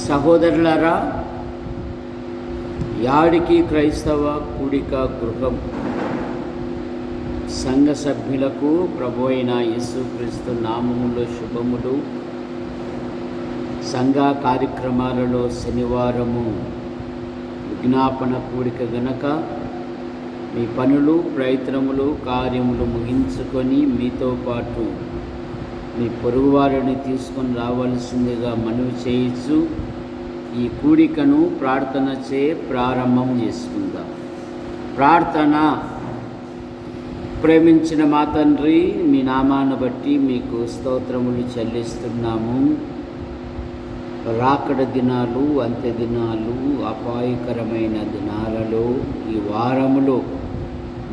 సహోదరులారా, యాడికి క్రైస్తవ కూడిక గృహం సంఘ సభ్యులకు ప్రభు అయిన యేసుక్రీస్తు నామములో శుభములు. సంఘ కార్యక్రమాలలో శనివారము విజ్ఞాపన కూడిక గనక మీ పనులు, ప్రయత్నములు, కార్యములు ముగించుకొని మీతో పాటు మీ పొరుగువారిని తీసుకొని రావాల్సిందిగా మనవి చేయొచ్చు. ఈ కూడికను ప్రార్థనచే ప్రారంభం చేసుకుందాం. ప్రార్థన. ప్రేమించిన మా తండ్రి, మీ నామాన్ని బట్టి మీకు స్తోత్రములు చెల్లిస్తున్నాము. రాకడ దినాలు, అంత్య దినాలు, అపాయకరమైన దినాలలో ఈ వారములో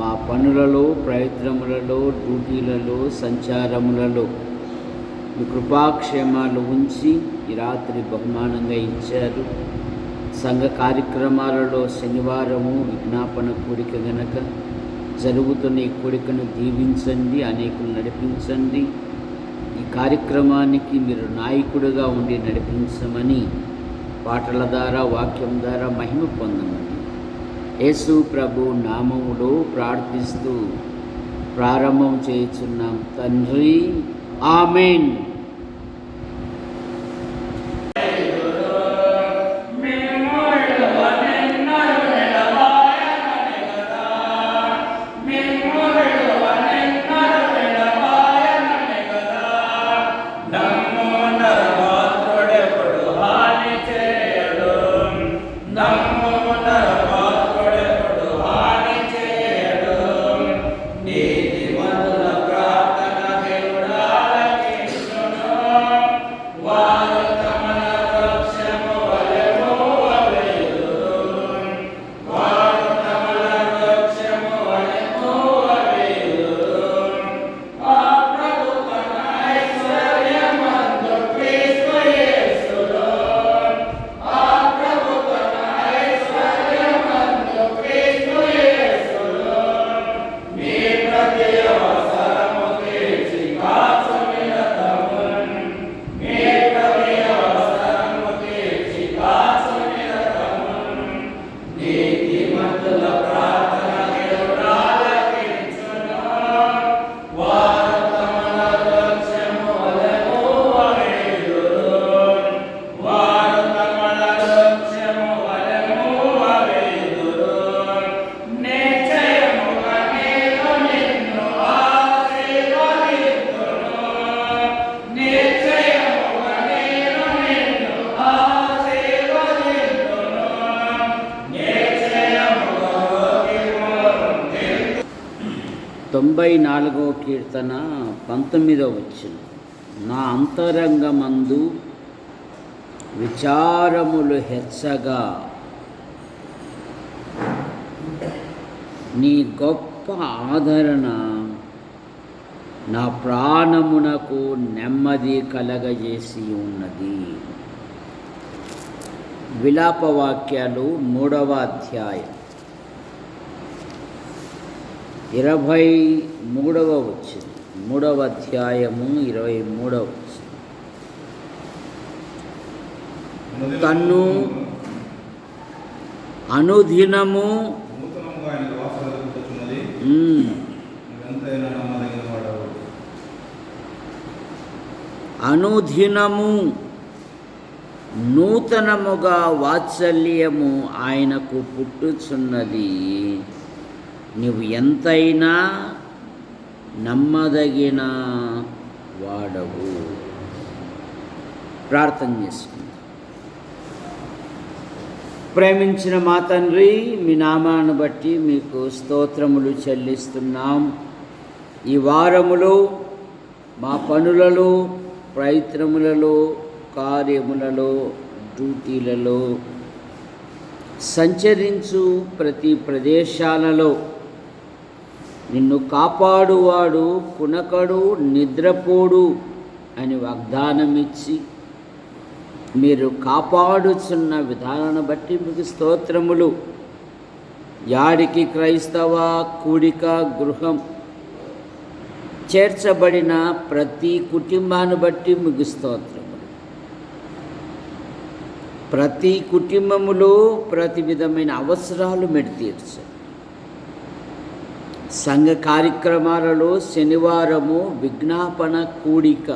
మా పనులలో, ప్రయత్నములలో, డ్యూటీలలో, సంచారములలో మీ కృపాక్షేమాలు ఉంచి ఈ రాత్రి బహుమానంగా ఇచ్చారు. సంఘ కార్యక్రమాలలో శనివారము విజ్ఞాపన కూడిక గనక జరుగుతున్న ఈ కూడికను దీవించండి, అనేకులు నడిపించండి. ఈ కార్యక్రమానికి మీరు నాయకుడిగా ఉండి నడిపించమని పాటల ద్వారా, వాక్యం ద్వారా మహిమ పొందమని యేసు ప్రభు నామములో ప్రార్థిస్తూ ప్రారంభం చేయుచున్నాం తండ్రి. ఆమేన్. తొంభై 94వ కీర్తన 19వ వచనం. నా అంతరంగమందు విచారములు హెచ్చగా నీ గొప్ప ఆదరణ నా ప్రాణమునకు నెమ్మది కలగజేసి ఉన్నది. విలాపవాక్యాలు 3వ అధ్యాయం 23వ వచనం. 3వ అధ్యాయము 23వ వచనం. తన్ను అనుదినము అనుదినము నూతనముగా వాత్సల్యము ఆయనకు పుట్టుచున్నది. నీవు ఎంతైనా నమ్మదగిన వాడవు. ప్రార్థన చేసుకుందాం. ప్రేమించిన మా తండ్రి, మీ నామాన్ని బట్టి మీకు స్తోత్రములు చెల్లిస్తున్నాం. ఈ వారములో మా పనులలో, ప్రయత్నములలో, కార్యములలో, డ్యూటీలలో సంచరించు ప్రతి ప్రదేశాలలో నిన్ను కాపాడువాడు కునకడు, నిద్రపోడు అని వాగ్దానం ఇచ్చి మీరు కాపాడుచున్న విధానాన్ని బట్టి మీకు స్తోత్రములు. యాడికి క్రైస్తవ కూడిక గృహం చేర్చబడిన ప్రతి కుటుంబాన్ని బట్టి మీకు స్తోత్రములు. ప్రతి కుటుంబములో ప్రతి విధమైన అవసరాలు తీర్చండి. సంఘ కార్యక్రమాలలో శనివారము విజ్ఞాపన కూడిక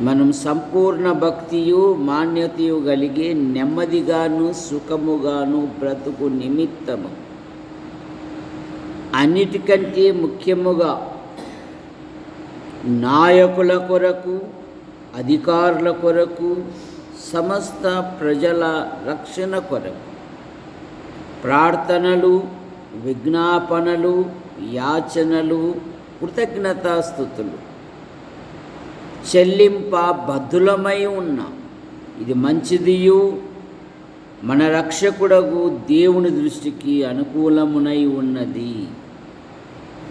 మనం సంపూర్ణ భక్తియు మాన్యతయు కలిగి నెమ్మదిగాను సుఖముగాను బ్రతుకు నిమిత్తము అన్నిటికంటే ముఖ్యముగా నాయకుల కొరకు, అధికారుల కొరకు, సమస్త ప్రజల రక్షణ కొరకు ప్రార్థనలు, విజ్ఞాపనలు, యాచనలు, కృతజ్ఞతాస్తుతులు చెల్లింప బద్ధులమై ఉన్నాం. ఇది మంచిదియు మన రక్షకుడగు దేవుని దృష్టికి అనుకూలమునై ఉన్నది.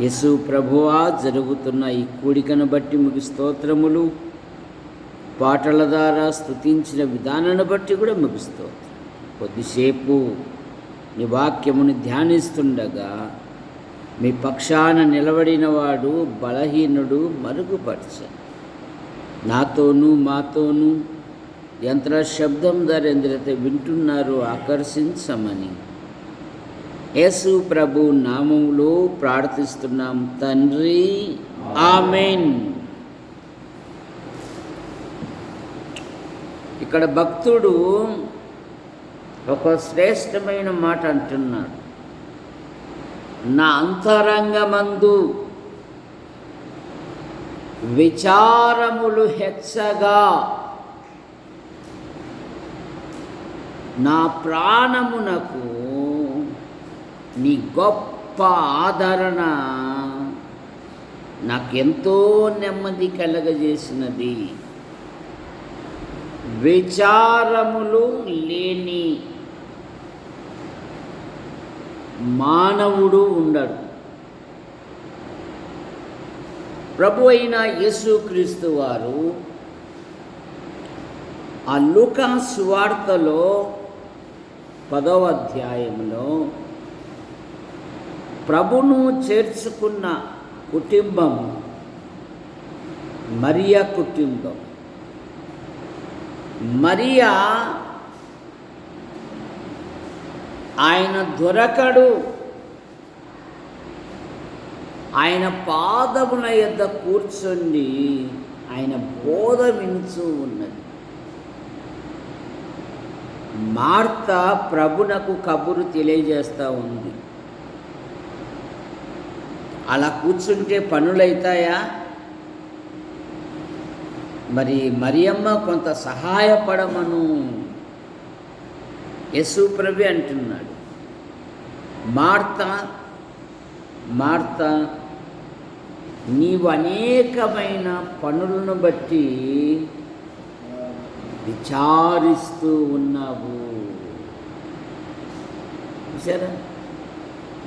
యేసు ప్రభువా, జరుగుతున్న ఈ కూడికను బట్టి మీకు స్తోత్రములు. పాటల ద్వారా స్తుతించిన విధానాన్ని బట్టి కూడా మీకు స్తోత్రం. కొద్దిసేపు నీ వాక్యమును ధ్యానిస్తుండగా మీ పక్షాన నిలబడిన వాడు బలహీనుడు మరుగుపరచండి. నాతోనూ మాతోనూ యంత్ర శబ్దం ద్వారా ఎందరైతే వింటున్నారో ఆకర్షించమని యేసు ప్రభు నామములో ప్రార్థిస్తున్నాం తండ్రి, ఆమేన్. ఇక్కడ భక్తుడు ఒక శ్రేష్టమైన మాట అంటున్నాడు. నా అంతరంగమందు విచారములు హెచ్చగా నా ప్రాణమునకు నీ గొప్ప ఆదరణ నాకెంతో నెమ్మది కలగజేసినది. విచారములు లేని మానవుడు ఉండడు. ప్రభు అయిన యేసుక్రీస్తు వారు ఆ లూకా సువార్తలో 10వ అధ్యాయంలో ప్రభును చేర్చుకున్న కుటుంబం మరియా కుటుంబం. మరియా ఆయన దొరకడు, ఆయన పాదముల యొద్ద కూర్చొని ఆయన బోధ వినుచూ ఉన్నది. మార్త ప్రభునకు కబురు తెలియజేస్తూ ఉంది. అలా కూర్చుంటే పనులైతాయా? మరి మరియమ్మ కొంత సహాయపడమను యేసు ప్రభు అంటున్నాడు. మార్త నీవు అనేకమైన పనులను బట్టి విచారిస్తూ ఉన్నావు. చూసారా?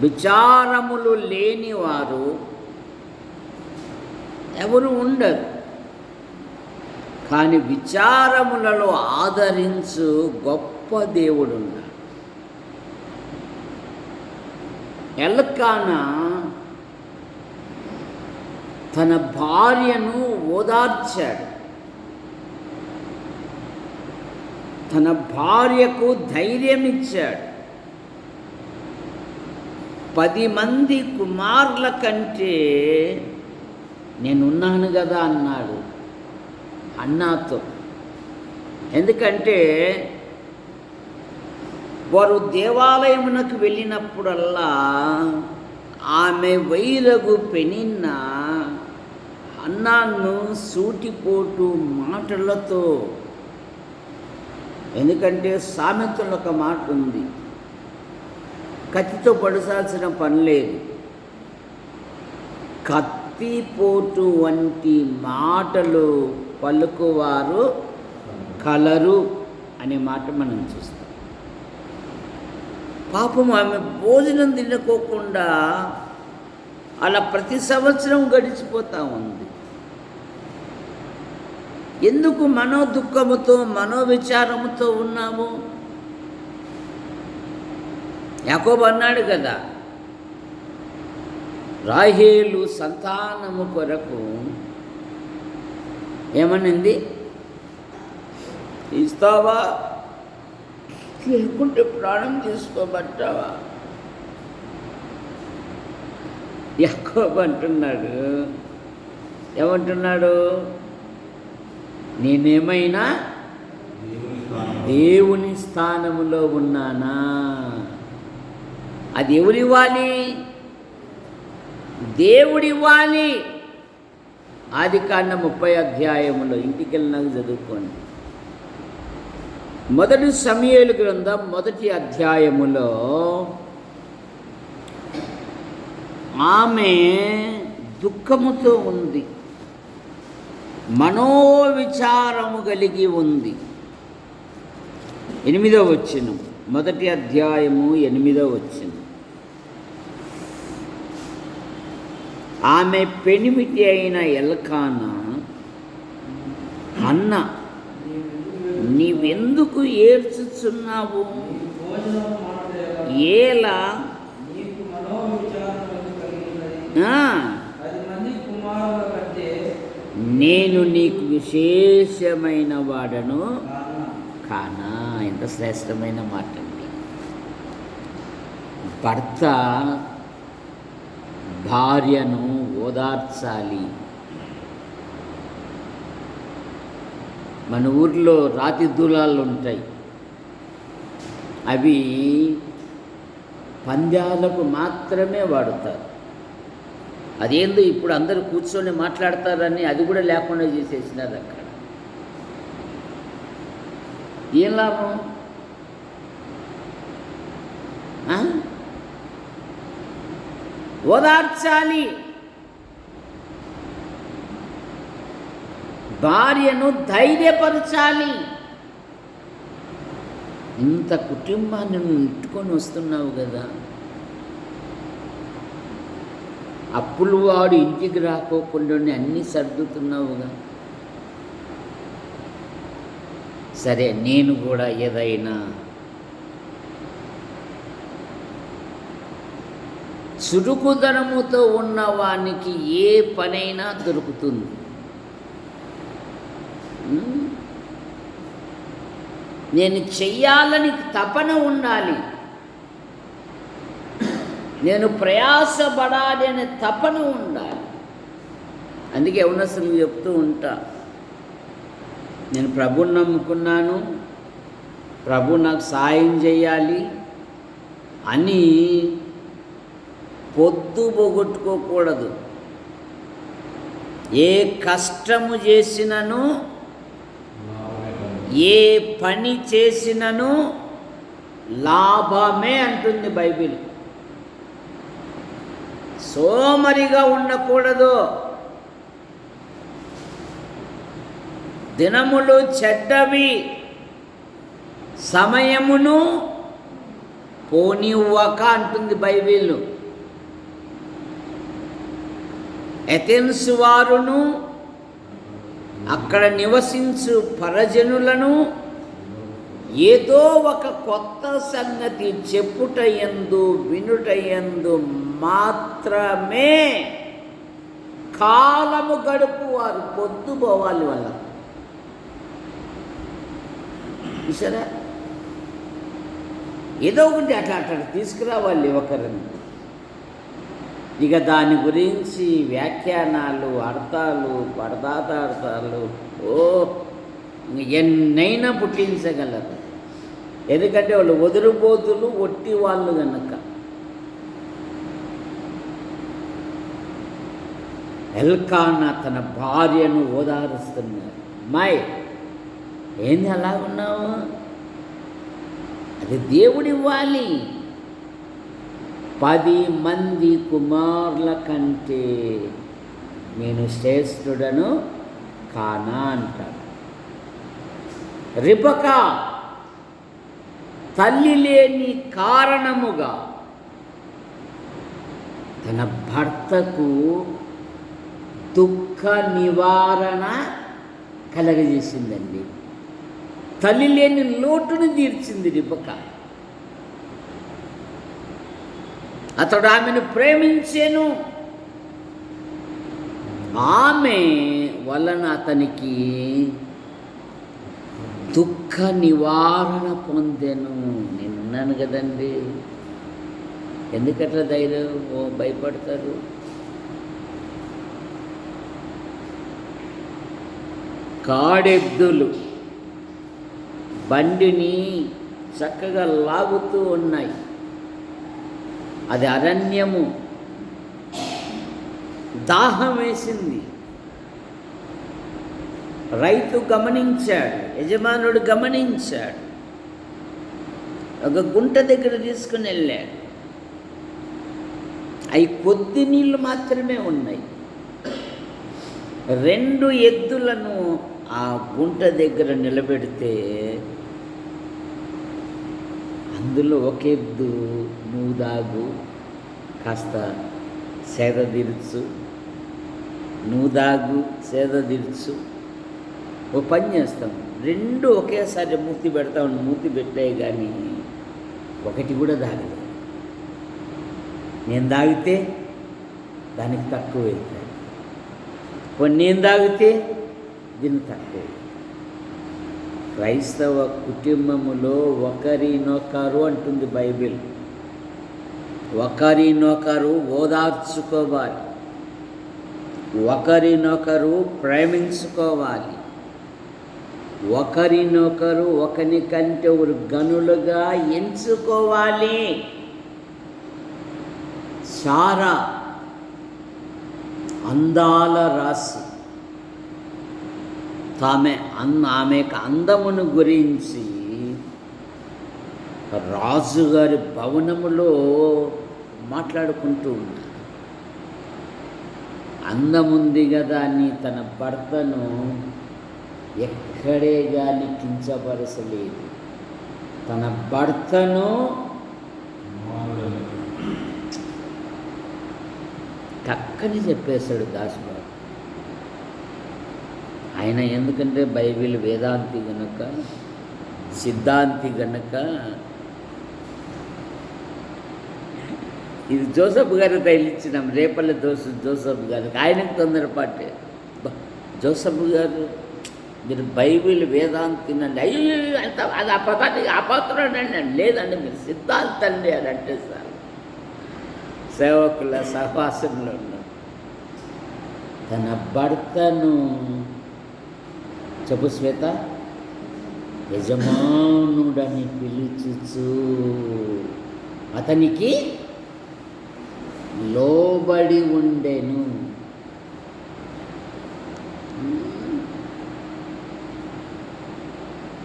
విచారములు లేని వారు ఎవరు ఉండరు. కానీ విచారములలో ఆదరించు గొప్ప దేవుడున్నాడు. ఎల్కానా తన భార్యను ఓదార్చాడు. తన భార్యకు ధైర్యం ఇచ్చాడు. 10 మంది కుమారుల కంటే నేనున్నాను కదా అన్నాడు అన్నాతో. ఎందుకంటే వారు దేవాలయమునకు వెళ్ళినప్పుడల్లా ఆమె వైరగు పెనిన్న అన్నాను సూటిపోటు మాటలతో, ఎందుకంటే సామెతలో ఒక మాట ఉంది, కత్తితో పడసాల్సిన పని లేదు, కత్తిపోటు వంటి మాటలు పలుకువారు కలరు అనే మాట మనం చూస్తాం. పాపం ఆమె భోజనం తినకోకుండా అలా ప్రతి సంవత్సరం గడిచిపోతూ ఉంది. ఎందుకు మనోదుఃఖముతో మనోవిచారముతో ఉన్నాము? యాకోబు అన్నాడు కదా, రాహేలు సంతానము కొరకు ఏమనింది? ఇస్తావా లేకుంటే ప్రాణం తీసుకోబట్టావా? యాకోబు అంటున్నాడు, ఏమంటున్నాడు? నేనేమైనా దేవుని స్థానములో ఉన్నానా? అది ఎవరివ్వాలి? దేవుడివ్వాలి. ఆదికాండం 30 అధ్యాయములో ఇంటికి వెళ్ళినాక చదువుకోండి. మొదటి సమూయేలు గ్రంథం 1 అధ్యాయములో ఆమె దుఃఖముతో ఉంది, మనోవిచారము కలిగి ఉంది. 8వ వచనం, 1 అధ్యాయము 8వ వచనం. ఆమె పెనిమిటి అయిన ఎల్కానా అన్న, నీవెందుకు ఏడ్చుచున్నావు? ఏలా? నేను నీకు విశేషమైన వాడను కానా. ఎంత శ్రేష్టమైన మాట అండి. భర్త భార్యను ఓదార్చాలి. మన ఊర్లో రాతి దూలాలు ఉంటాయి, అవి పందాలకు మాత్రమే వాడుతారు. అదేందో ఇప్పుడు అందరూ కూర్చొని మాట్లాడతారని అది కూడా లేకుండా చేసేసినారు అక్కడ. ఏం లాభం? ఓదార్చాలి, భార్యను ధైర్యపరచాలి. ఇంత కుటుంబాన్ని నెట్టుకొని వస్తున్నావు కదా, అప్పులు వాడు ఇంటికి రాకోకుండా అన్నీ సర్దుతున్నావుగా. సరే, నేను కూడా ఏదైనా చురుకుదనముతో ఉన్నవానికి ఏ పనైనా దొరుకుతుంది. నేను చెయ్యాలని తపన ఉండాలి, నేను ప్రయాసపడాలి అనే తపన ఉండాలి. అందుకే యవ్వనస్తులు చెప్తూ ఉంటా, నేను ప్రభువుని నమ్ముకున్నాను, ప్రభు నాకు సాయం చేయాలి అని పొద్దు పోగొట్టుకోకూడదు. ఏ కష్టము చేసినను, ఏ పని చేసినను లాభమే అంటుంది బైబిల్. సోమరిగా ఉండకూడదు. దినములు చెడ్డవి, సమయమును పోనివ్వక అంటుంది బైబిల్. ఎథెన్స్ వారును అక్కడ నివసించు పరజనులను ఏదో ఒక కొత్త సంగతి చెప్పుటయందు వినుటయందు మాత్రమే కాలము గడుపువారు. పొద్దుపోవాలి వాళ్ళ. చూసారా, ఏదో ఒకటి అట్లా తీసుకురావాలి ఒకరిని. ఇక దాని గురించి వ్యాఖ్యానాలు, అర్థాలు, పరదార్థాలు ఎన్నైనా పుట్టించగలరు. ఎందుకంటే వాళ్ళు వదిలిపోతులు, ఒట్టి వాళ్ళు కనుక. ఎల్కానా తన భార్యను ఓదారుస్తున్నారు. అమ్మాయి, ఏంది అలా ఉన్నావు? అది దేవుడివ్వాలి. 10 మంది కుమారుల కంటే నేను శ్రేష్ఠుడను కానా అంటాడు. రిబకా తల్లి లేని కారణముగా తన భర్తకు దుఃఖ నివారణ కలగజేసిందండి. తల్లి లేని లోటును తీర్చింది రిబకా. అతడు ఆమెను ప్రేమించెను. ఆమె వలన అతనికి దుఃఖ నివారణ పొందెను. నేనున్నాను కదండి, ఎందుకట్లా ధైర్యం భయపడతారు? కాడెద్దులు బండిని చక్కగా లాగుతూ ఉన్నాయి. అది అరణ్యము. దాహం వేసింది. రైతు గమనించాడు, యజమానుడు గమనించాడు. ఒక గుంట దగ్గర తీసుకుని వెళ్ళాడు. అవి కొద్ది నీళ్ళు మాత్రమే ఉన్నాయి. 2 ఎద్దులను ఆ గుంట దగ్గర నిలబెడితే అందులో ఒక ఎద్దు, నువ్వు దాగు, కాస్త సేద తీర్చు, నువ్వు దాగు సేద తీర్చు, ఓ పని చేస్తాం, 2 ఒకేసారి మూతి పెడతాం. మూతి పెట్టాయి కానీ ఒకటి కూడా తాగలేదు. నేను తాగితే దానికి తక్కువ అవుతుంది, నేను తాగితే దీన్ని తక్కువ. క్రైస్తవ కుటుంబములో ఒకరినొకరు అంటుంది బైబిల్. ఒకరినొకరు ఓదార్చుకోవాలి, ఒకరినొకరు ప్రేమించుకోవాలి, ఒకరినొకరు ఒకరికంటే ఒకరు గనులుగా ఎంచుకోవాలి. సారా అందాల రాశి. ఆమెకు అందమును గురించి రాజుగారి భవనములో మాట్లాడుకుంటూ ఉంటారు. అందముంది కదా అని తన భర్తను ఎక్కడే కానీ కించపరచలేదు. తన భర్తను చక్కని చెప్పేశాడు దాసుబాబు. ఆయన ఎందుకంటే బైబిల్ వేదాంతి గనుక, సిద్ధాంతి గనుక. ఇది జోసఫ్ గారు తగిలిచ్చినాం, రేపల్లి జోసఫ్ గారికి. ఆయనకు తొందరపాటే. జోసఫ్ గారు మీరు బైబిల్ వేదాంతినండి, అయ్యో అంత అది అపత్రుడండి. లేదండి, మీరు సిద్ధాంతండి అని అంటే సార్ సేవకుల సహవాసంలో ఉన్నాం. తన భర్తను చెప్పు శ్వేత, యజమానుడని పిలుచుచు అతనికి లోబడి ఉండెను.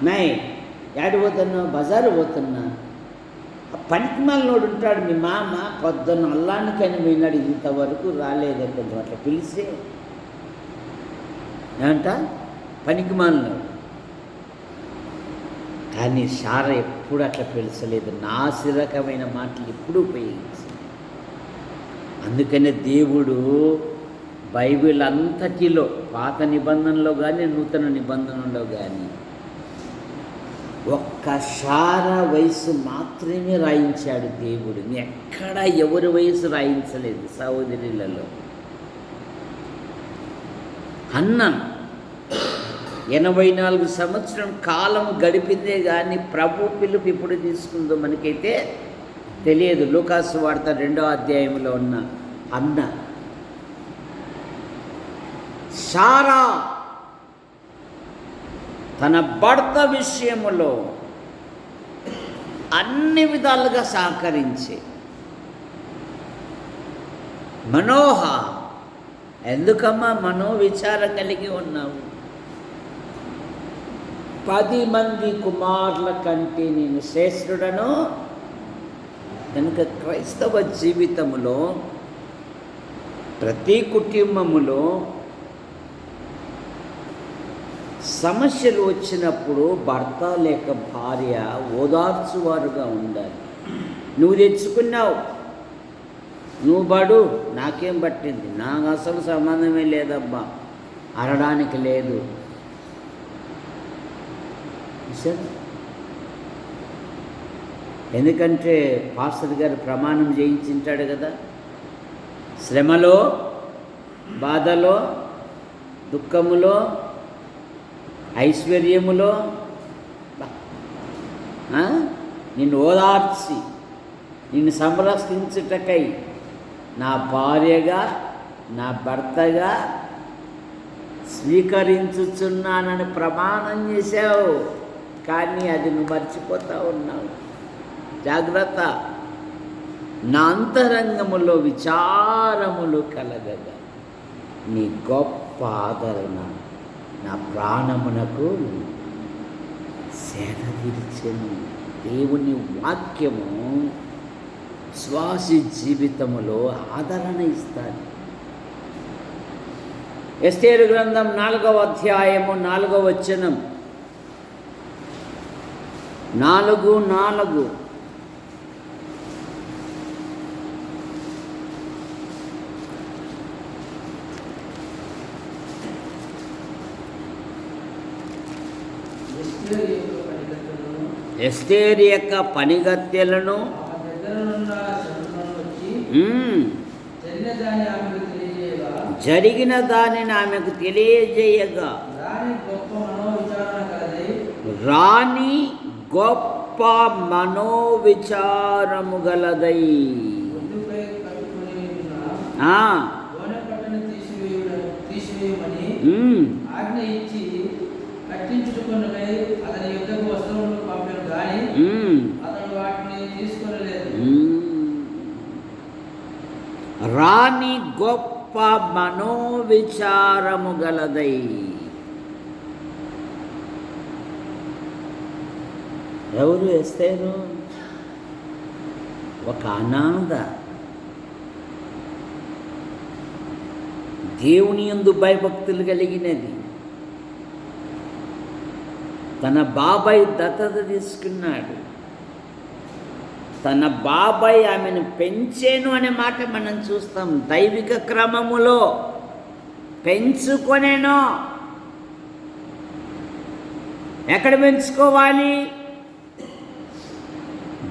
నై యాడి పోతున్నా? బజారు పోతున్నా. పనికి మాలినోడు ఉంటాడు మీ మామ, పొద్దున్న అల్లానికైనా పోయినాడు, ఇంతవరకు రాలేదు. కొంచెం అట్లా పిలిస్తే ఏమంట పనికి మాలినోడు. కానీ సార ఎప్పుడు అట్లా పిలిచలేదు, నాసిరకమైన మాటలు ఎప్పుడూ ఉపయోగించలేదు. అందుకనే దేవుడు బైబిల్ అంతటిలో, పాత నిబంధనలో కానీ నూతన నిబంధనలో కానీ, ఒక్క సార వయసు మాత్రమే రాయించాడు దేవుడు. ఎక్కడ ఎవరి వయసు రాయించలేదు సహోదరులలో. అన్న 84 సంవత్సరం కాలం గడిపిందే కానీ ప్రభు పిలుపు ఇప్పుడు తీసుకుందో మనకైతే తెలియదు. లూకాసు వార్త 2వ అధ్యాయంలో ఉన్న అన్న సారా తన భర్త విషయములో అన్ని విధాలుగా సహకరించే మనోహ, ఎందుకమ్మా మనోవిచారం కలిగి ఉన్నావు? 10 మంది కుమారుల కంటే నేను శ్రేష్ఠుడను. కనుక క్రైస్తవ జీవితములో ప్రతి కుటుంబములో సమస్యలు వచ్చినప్పుడు భర్త లేక భార్య ఓదార్చువారుగా ఉండాలి. నువ్వు తెచ్చుకున్నావు, నువ్వు పడు, నాకేం పట్టింది, నాకు అసలు సంబంధమే లేదబ్బా అనడానికి లేదు. ఎందుకంటే పాస్టర్ గారు ప్రమాణం చేయించింటాడు కదా, శ్రమలో, బాధలో, దుఃఖములో, ఐశ్వర్యములో నిన్ను ఓదార్చి నిన్ను సంరక్షించుటకై నా భార్యగా నా భర్తగా స్వీకరించుచున్నానని ప్రమాణం చేశావు, కానీ అది నువ్వు మర్చిపోతా ఉన్నావు. జాగ్రత్త. నా అంతరంగములో విచారములు కలగగా నీ గొప్ప ఆదరణ నా ప్రాణమునకు సేద తీర్చెను. దేవుని వాక్యము శ్వాసి జీవితములో ఆదరణ ఇస్తాడు. ఎస్తేరు గ్రంథం 4వ అధ్యాయము 4వ వచనం 4:4 ఎస్తేరు యొక్క పనిగత్తెలను జరిగిన దానిని ఆమెకు తెలియజేయగా రాణి గొప్ప మనోవిచారము గలదై రాణి గొప్ప మనోవిచారము గలదై. ఎవరు ఎస్తేరు? ఒక అనాథ, దేవుని యందు భయభక్తులు కలిగినది. తన బాబాయ్ దత్తత తీసుకున్నాడు. తన బాబాయ్ ఆమెను పెంచేను అనే మాట మనం చూస్తాం. దైవిక క్రమములో పెంచుకొనేను. ఎక్కడ పెంచుకోవాలి?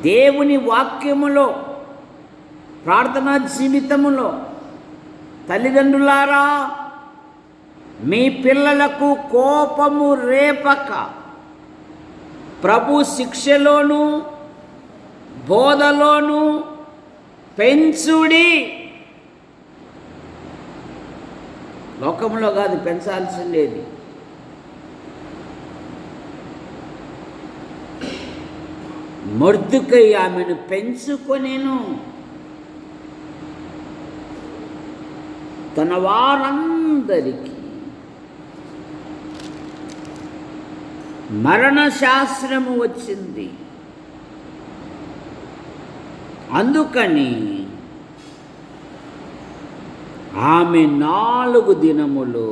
దేవుని వాక్యములో, ప్రార్థనా జీవితములో. తల్లిదండ్రులారా, మీ పిల్లలకు కోపము రేపక ప్రభు శిక్షలోను బోధలోను పెంచుడి. లోకంలో కాదు పెంచాల్సిందేది. మొర్దుకై ఆమెను పెంచుకొనేను. తన వారందరికీ మరణశాస్త్రము వచ్చింది. అందుకని ఆమె 4 దినములు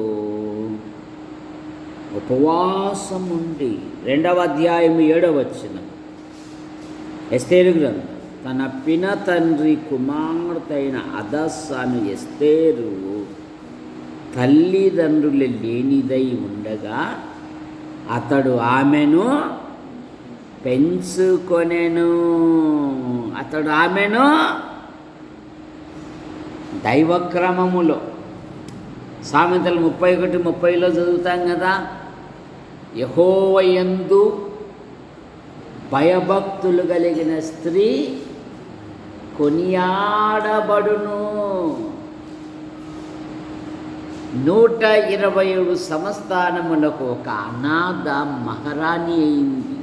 ఉపవాసం ఉండి 2వ అధ్యాయం 7వ వచనం ఎస్తేరు గ్రంథం. తన పిన తండ్రి కుమార్తె అయిన హదస్సాను ఎస్తేరు తల్లిదండ్రులు లేనిదై ఉండగా అతడు ఆమెను పెంచుకొనెను. అతడు ఆమెను దైవక్రమములో, సామెతలు 31:30 చదువుతాం కదా, యెహోవా యందు భయభక్తులు కలిగిన స్త్రీ కొనియాడబడును. 127 సంస్థానములకు ఒక అనాథ మహారాణి అయింది.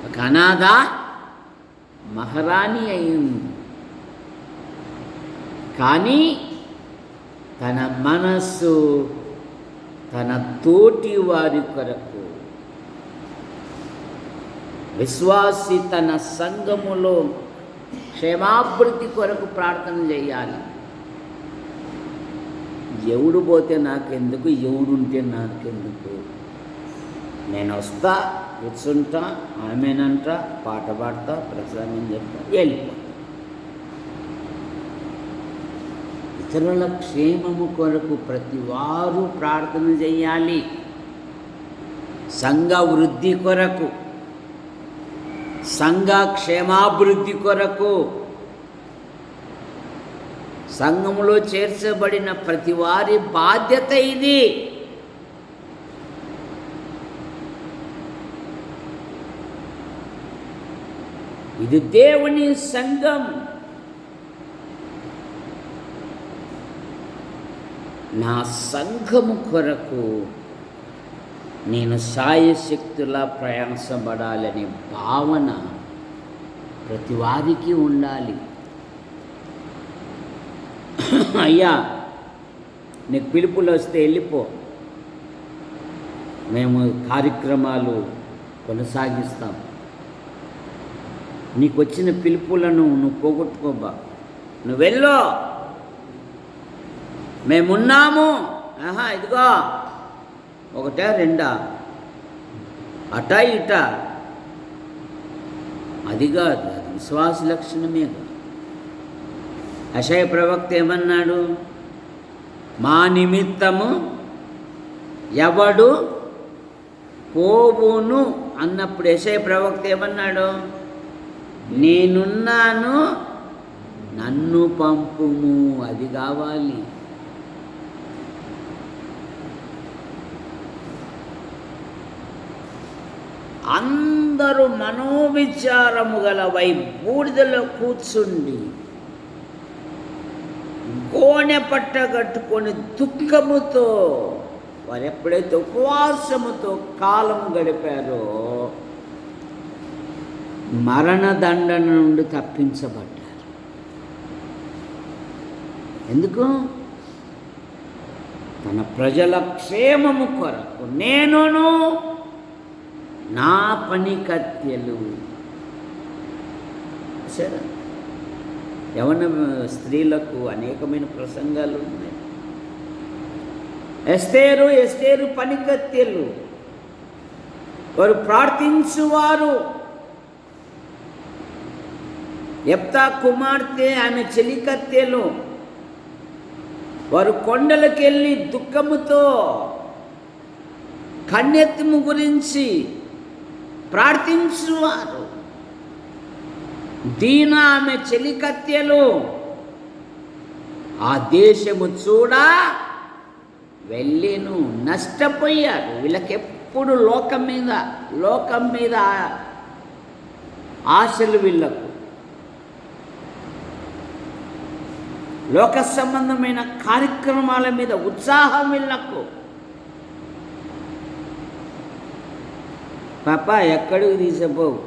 ఒక అనాథ మహారాణి అయింది. కానీ తన మనస్సు తన తోటి వారి కొరకు, విశ్వాసి తన సంఘములో క్షేమాభివృద్ధి కొరకు ప్రార్థన చేయాలి. ఎవడు పోతే నాకెందుకు, ఎవడుంటే నాకెందుకు, నేను వస్తా, కూర్చుంటా, ఆమెనంట, పాట పాడతా, ప్రసంగం చెప్తా, వెళ్ళిపోతా. ఇతరుల క్షేమము కొరకు ప్రతి వారు ప్రార్థన చేయాలి. సంఘ వృద్ధి కొరకు, సంఘ క్షేమాభివృద్ధి కొరకు, సంఘములో చేర్చబడిన ప్రతి వారి బాధ్యత ఇది. ఇది దేవుని సంఘం. నా సంఘము కొరకు నేను సాయశక్తులా ప్రయాసపడాలనే భావన ప్రతి వారికి ఉండాలి. అయ్యా, నీకు పిలుపులు వస్తే వెళ్ళిపో, మేము కార్యక్రమాలు కొనసాగిస్తాం. నీకు వచ్చిన పిలుపులను నువ్వు పోగొట్టుకోబా, నువ్వు వెళ్ళో, మేమున్నాము. ఇదిగో ఒకటా రెండా, అటా ఇటా, అది కాదు, అది విశ్వాస లక్షణమే. యెషయా ప్రవక్త ఏమన్నాడు? మా నిమిత్తము ఎవడు పోవును అన్నప్పుడు యెషయా ప్రవక్త ఏమన్నాడు? నేనున్నాను, నన్ను పంపుము. అది కావాలి. అందరూ మనోవిచారము గల బూడిదలో కూర్చుండి గోనె పట్ట కట్టుకొని దుఃఖముతో వారు ఎప్పుడైతే ఉపవాసముతో కాలం గడిపారో మరణదండన నుండి తప్పించబడ్డారు. ఎందుకు? తన ప్రజల క్షేమము కొరకు నేనును నా పని కత్తెలు. సరే, యవన స్త్రీలకు అనేకమైన ప్రసంగాలు ఉన్నాయి. ఎస్తేరు పని కత్తెలు, వారు ప్రార్థించువారు. యెఫ్తా కుమార్తె ఆమె చెలికత్తెలు, వారు కొండలకెళ్ళి దుఃఖముతో కన్యత్వము గురించి ప్రార్థించువారు. దీనా ఆమె చెలికత్తెలు ఆ దేశము చూడ వెళ్ళెను, నష్టపోయారు. వీళ్ళకెప్పుడు లోకం మీద ఆశలు, వీళ్ళకు లోక సంబంధమైన కార్యక్రమాల మీద ఉత్సాహం వీళ్ళకు. పాప ఎక్కడికి తీసిపోవు,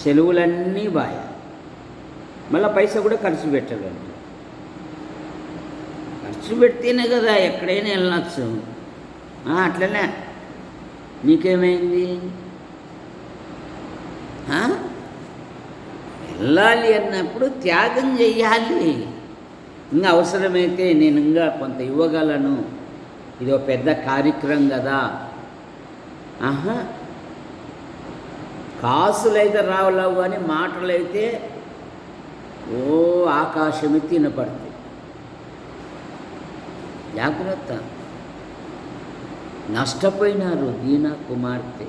సెలవులన్నీ బాయ, మళ్ళీ పైసా కూడా ఖర్చు పెట్టాలంట. ఖర్చు పెడితేనే కదా ఎక్కడైనా వెళ్ళచ్చు. అట్లనే నీకేమైంది? వెళ్ళాలి అన్నప్పుడు త్యాగం చెయ్యాలి. ఇంకా అవసరమైతే నేను ఇంకా కొంత ఇవ్వగలను, ఇదో పెద్ద కార్యక్రమం కదా. కాసులైతే రావలేవు కానీ మాటలైతే ఆకాశమే తినపడుతుంది. జాగ్రత్త. నష్టపోయినారు దీనా కుమార్తె.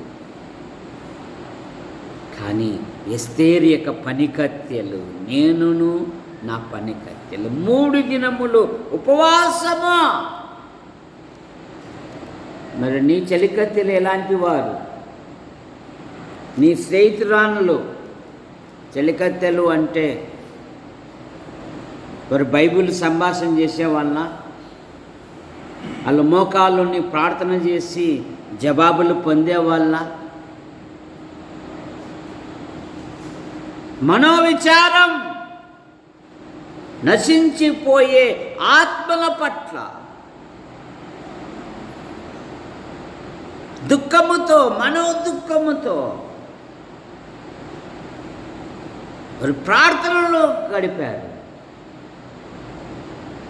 కానీ ఎస్తేరు యొక్క పనికత్తెలు, నేనును నా పనికత్తెలు 3 దినములు ఉపవాసము. మరి నీ చెలికత్తెలు ఎలాంటి వారు? నీ స్నేహితురానులు చెలికత్తెలు అంటే వారు బైబిల్ సంభాషణ చేసేవాళ్ళ, వాళ్ళ మోకాళ్ళని ప్రార్థన చేసి జవాబులు పొందేవాళ్ళ? మనోవిచారం, నశించిపోయే ఆత్మల పట్ల దుఃఖముతో, మనోదుఃఖముతో వారు ప్రార్థనలో గడిపారు.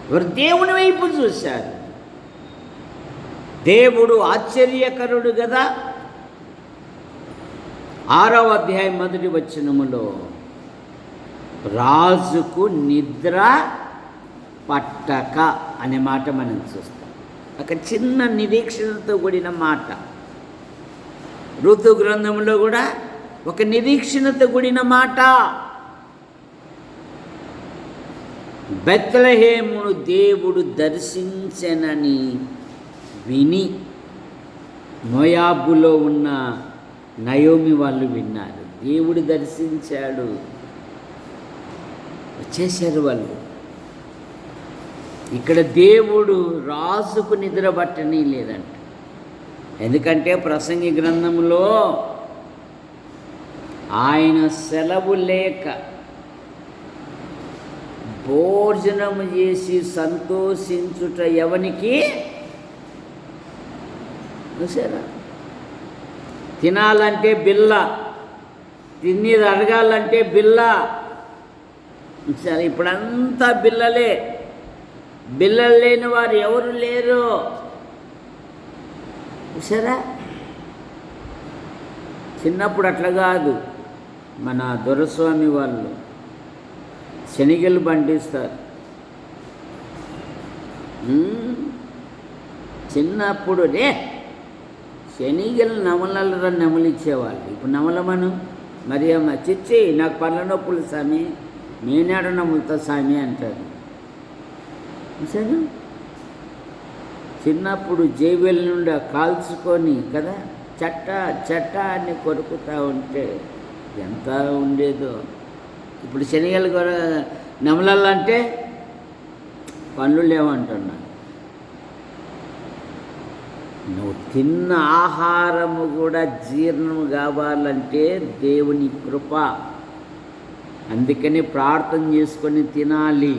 వారు దేవుని వైపు చూశారు. దేవుడు ఆశ్చర్యకరుడు కదా. 6వ అధ్యాయం 1వ వచనములో రాజుకు నిద్ర పట్టక అనే మాట మనం చూస్తాం. ఒక చిన్న నిరీక్షణతో కూడిన మాట. ఋతు గ్రంథంలో కూడా ఒక నిరీక్షణతో కూడిన మాట. బెత్లెహేమును దేవుడు దర్శించెనని విని మోయాబులో ఉన్న నయోమి వాళ్ళు విన్నారు. దేవుడు దర్శించాడు. వచ్చేసారు వాళ్ళు. ఇక్కడ దేవుడు రాజుకు నిద్ర పట్టని లేదంట. ఎందుకంటే ప్రసంగి గ్రంథంలో ఆయన సెలవు లేక భోజనము చేసి సంతోషించుట ఎవనికి? చూసారా? తినాలంటే బిల్ల, తినేది అడగాలంటే బిల్ల. సరే, ఇప్పుడంతా బిల్లలే. బిల్లలు లేని వారు ఎవరు లేరు. చూసారా? చిన్నప్పుడు అట్లా కాదు. మన దొరస్వామి వాళ్ళు శనగలు పండిస్తారు. చిన్నప్పుడు శనగలు నమలరా నమలిచ్చేవాళ్ళు. ఇప్పుడు నమలమను మరి అమ్మ చిచ్చి నాకు పళ్ళ నొప్పులు స్వామి, నేనేడ నమ్ముతా స్వామి అంటారు. సరే, చిన్నప్పుడు జైబెల్ నుండి కాల్చుకొని కదా చట్ట అని కొరుకుతూ ఉంటే ఎంత ఉండేదో. ఇప్పుడు శనగలు కూడా నమలాలంటే పనులు లేవంటున్నా. నువ్వు తిన్న ఆహారము కూడా జీర్ణం కావాలంటే దేవుని కృప. అందుకని ప్రార్థన చేసుకొని తినాలి.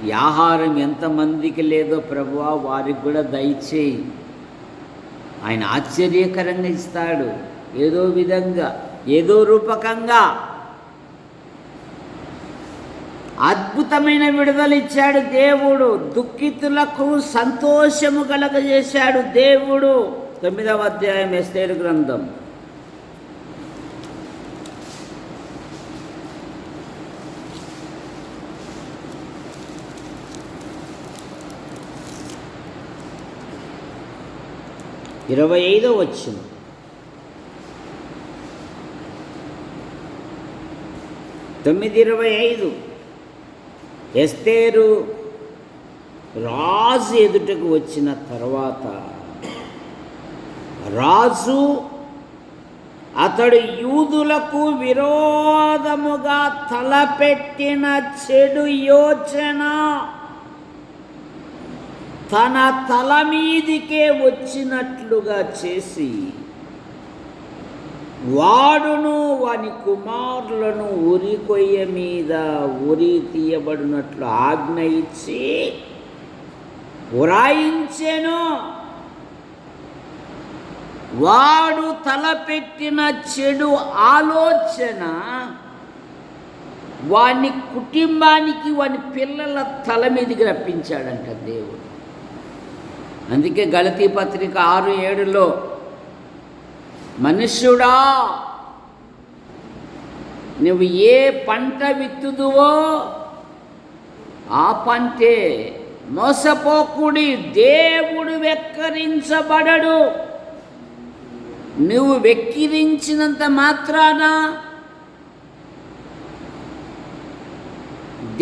ఈ ఆహారం ఎంతమందికి లేదో ప్రభువా వారికి కూడా దయచేయి. ఆయన ఆశ్చర్యకరంగా ఇస్తాడు. ఏదో విధంగా, ఏదో రూపకంగా అద్భుతమైన విడుదల ఇచ్చాడు దేవుడు. దుఃఖితులకు సంతోషము కలగజేశాడు దేవుడు. 9వ అధ్యాయం ఎస్తేరు గ్రంథం. ఇరవై 25వ వచనం. తొమ్మిది 25. ఎస్తేరు రాజు ఎదుటకు వచ్చిన తర్వాత రాజు అతడు యూదులకు విరోధముగా తలపెట్టిన చెడు యోచన తన తల మీదికే వచ్చినట్లుగా చేసి వాడును వాని కుమారులను ఉరి కొయ్య మీద ఉరి తీయబడినట్లు ఆజ్ఞ ఇచ్చి ఉరాయించెను. వాడు తలపెట్టిన చెడు ఆలోచన వాని కుటుంబానికి, వాని పిల్లల తల మీదకి రప్పించాడంట దేవుడు. అందుకే గలతీ పత్రిక 6:7లో మనుష్యుడా నువ్వు ఏ పంట విత్తుదువో ఆ పంటే, మోసపోకుడి, దేవుడు వెక్కిరించబడడు. నువ్వు వెక్కిరించినంత మాత్రాన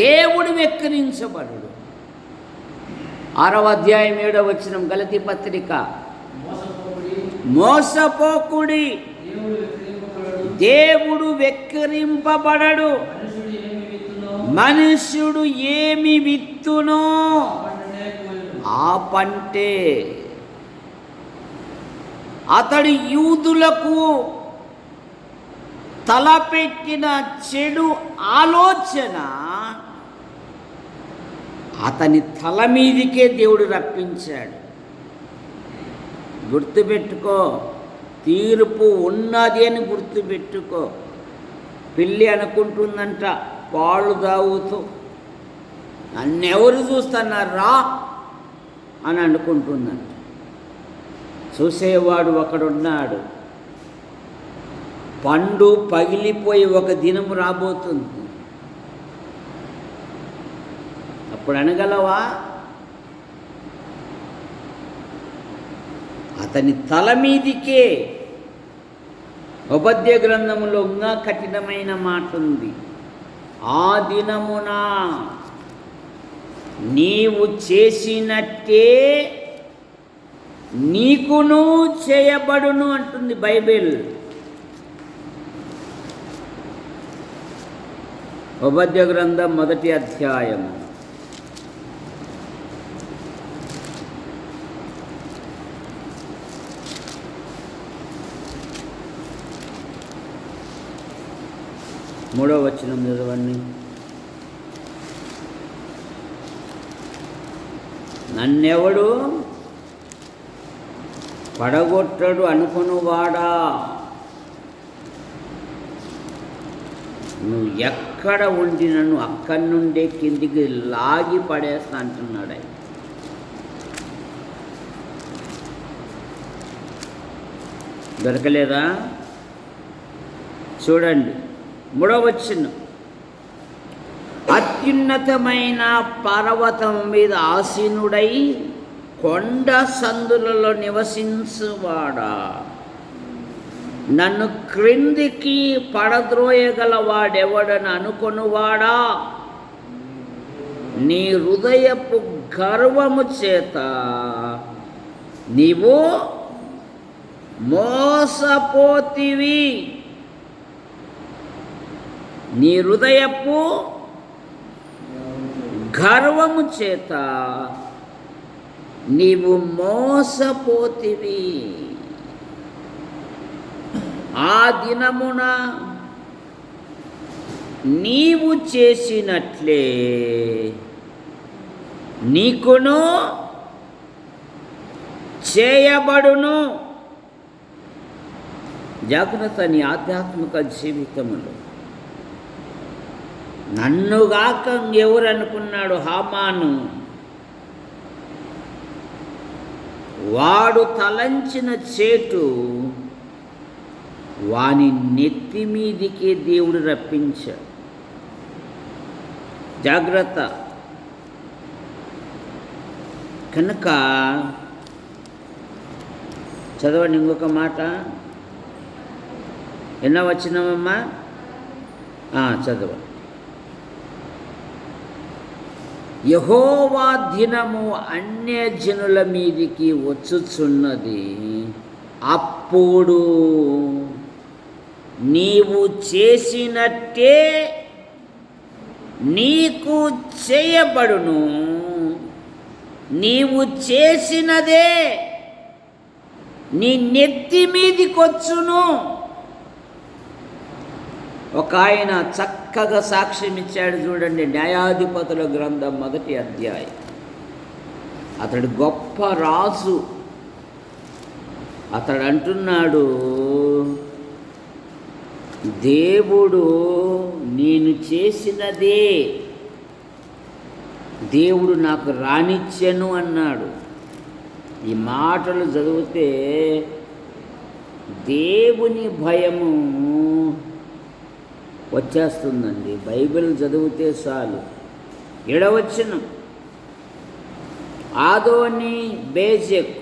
దేవుడు వెక్కిరించబడడు. 6వ అధ్యాయం 7వ వచనం గలతీ పత్రిక. మోసపోకుడి, దేవుడు వెక్కిరింపబడడు. మనుష్యుడు ఏమి విత్తునో ఆ పంటే. అతడు యూదులకు తలపెట్టిన చెడు ఆలోచన అతని తల మీదికే దేవుడు రప్పించాడు. గుర్తుపెట్టుకో, తీర్పు ఉన్నది అని గుర్తుపెట్టుకో. పిల్లి అనుకుంటుందంట పాలు తాగుతూ, నన్నెవరు చూస్తున్నారా అని అనుకుంటుందంట. చూసేవాడు ఒకడున్నాడు. పండు పగిలిపోయి ఒక దినము రాబోతుంది. అప్పుడు అనగలవా? అతని తల మీదికే. ఉపద్య గ్రంథములో ఇంకా కఠినమైన మాట ఉంది. ఆ దినమున నీవు చేసినట్టే నీకును చేయబడును అంటుంది బైబిల్. ఉపద్య గ్రంథం 1వ అధ్యాయము. మూడవ వచనం చదవండి. నన్నెవడు పడగొట్టడు అనుకొనువాడా, నువ్వు ఎక్కడ ఉండి నన్ను అక్కడి నుండే కిందికి లాగి పడేస్తా అంటున్నాడు ఆయన. దొరకలేదా? చూడండి 3వ వచనం. అత్యున్నతమైన పర్వతం మీద ఆసీనుడై కొండ సందులలో నివసించువాడా, నన్ను క్రిందికి పడద్రోయగలవాడెవడని అనుకొనువాడా, నీ హృదయపు గర్వము చేత నీవు మోసపోతివి. నీ హృదయపు గర్వము చేత నీవు మోసపోతివి. ఆ దినమున నీవు చేసినట్లే నీకును చేయబడును. జాగ్రత్త నీ ఆధ్యాత్మిక జీవితంలో. నన్నుగాక ఎవరు అనుకున్నాడు? హామాను. వాడు తలంచిన చేటు వాని నెత్తి మీదికే దేవుడు రప్పించాడు. జాగ్రత్త. కనుక చదవండి ఇంకొక మాట. ఎన్నో వచ్చినామమ్మా? చదవండి. యెహోవా దినము అన్యజనుల మీదికి వచ్చుచున్నది, అప్పుడు నీవు చేసినట్టే నీకు చేయబడును, నీవు చేసినదే నీ నెత్తి మీదికొచ్చును. ఒక ఆయన చక్కగా సాక్ష్యం ఇచ్చాడు చూడండి. న్యాయాధిపతుల గ్రంథం 1వ అధ్యాయం. అతడు గొప్ప రాజు. అతడు అంటున్నాడు, దేవుడు నేను చేసినదే దేవుడు నాకు రానిచ్చెను అన్నాడు. ఈ మాటలు చదివితే దేవుని భయము వచ్చేస్తుందండి. బైబిల్ చదివితే చాలు. 7వ వచనం. ఆదోని బేజెక్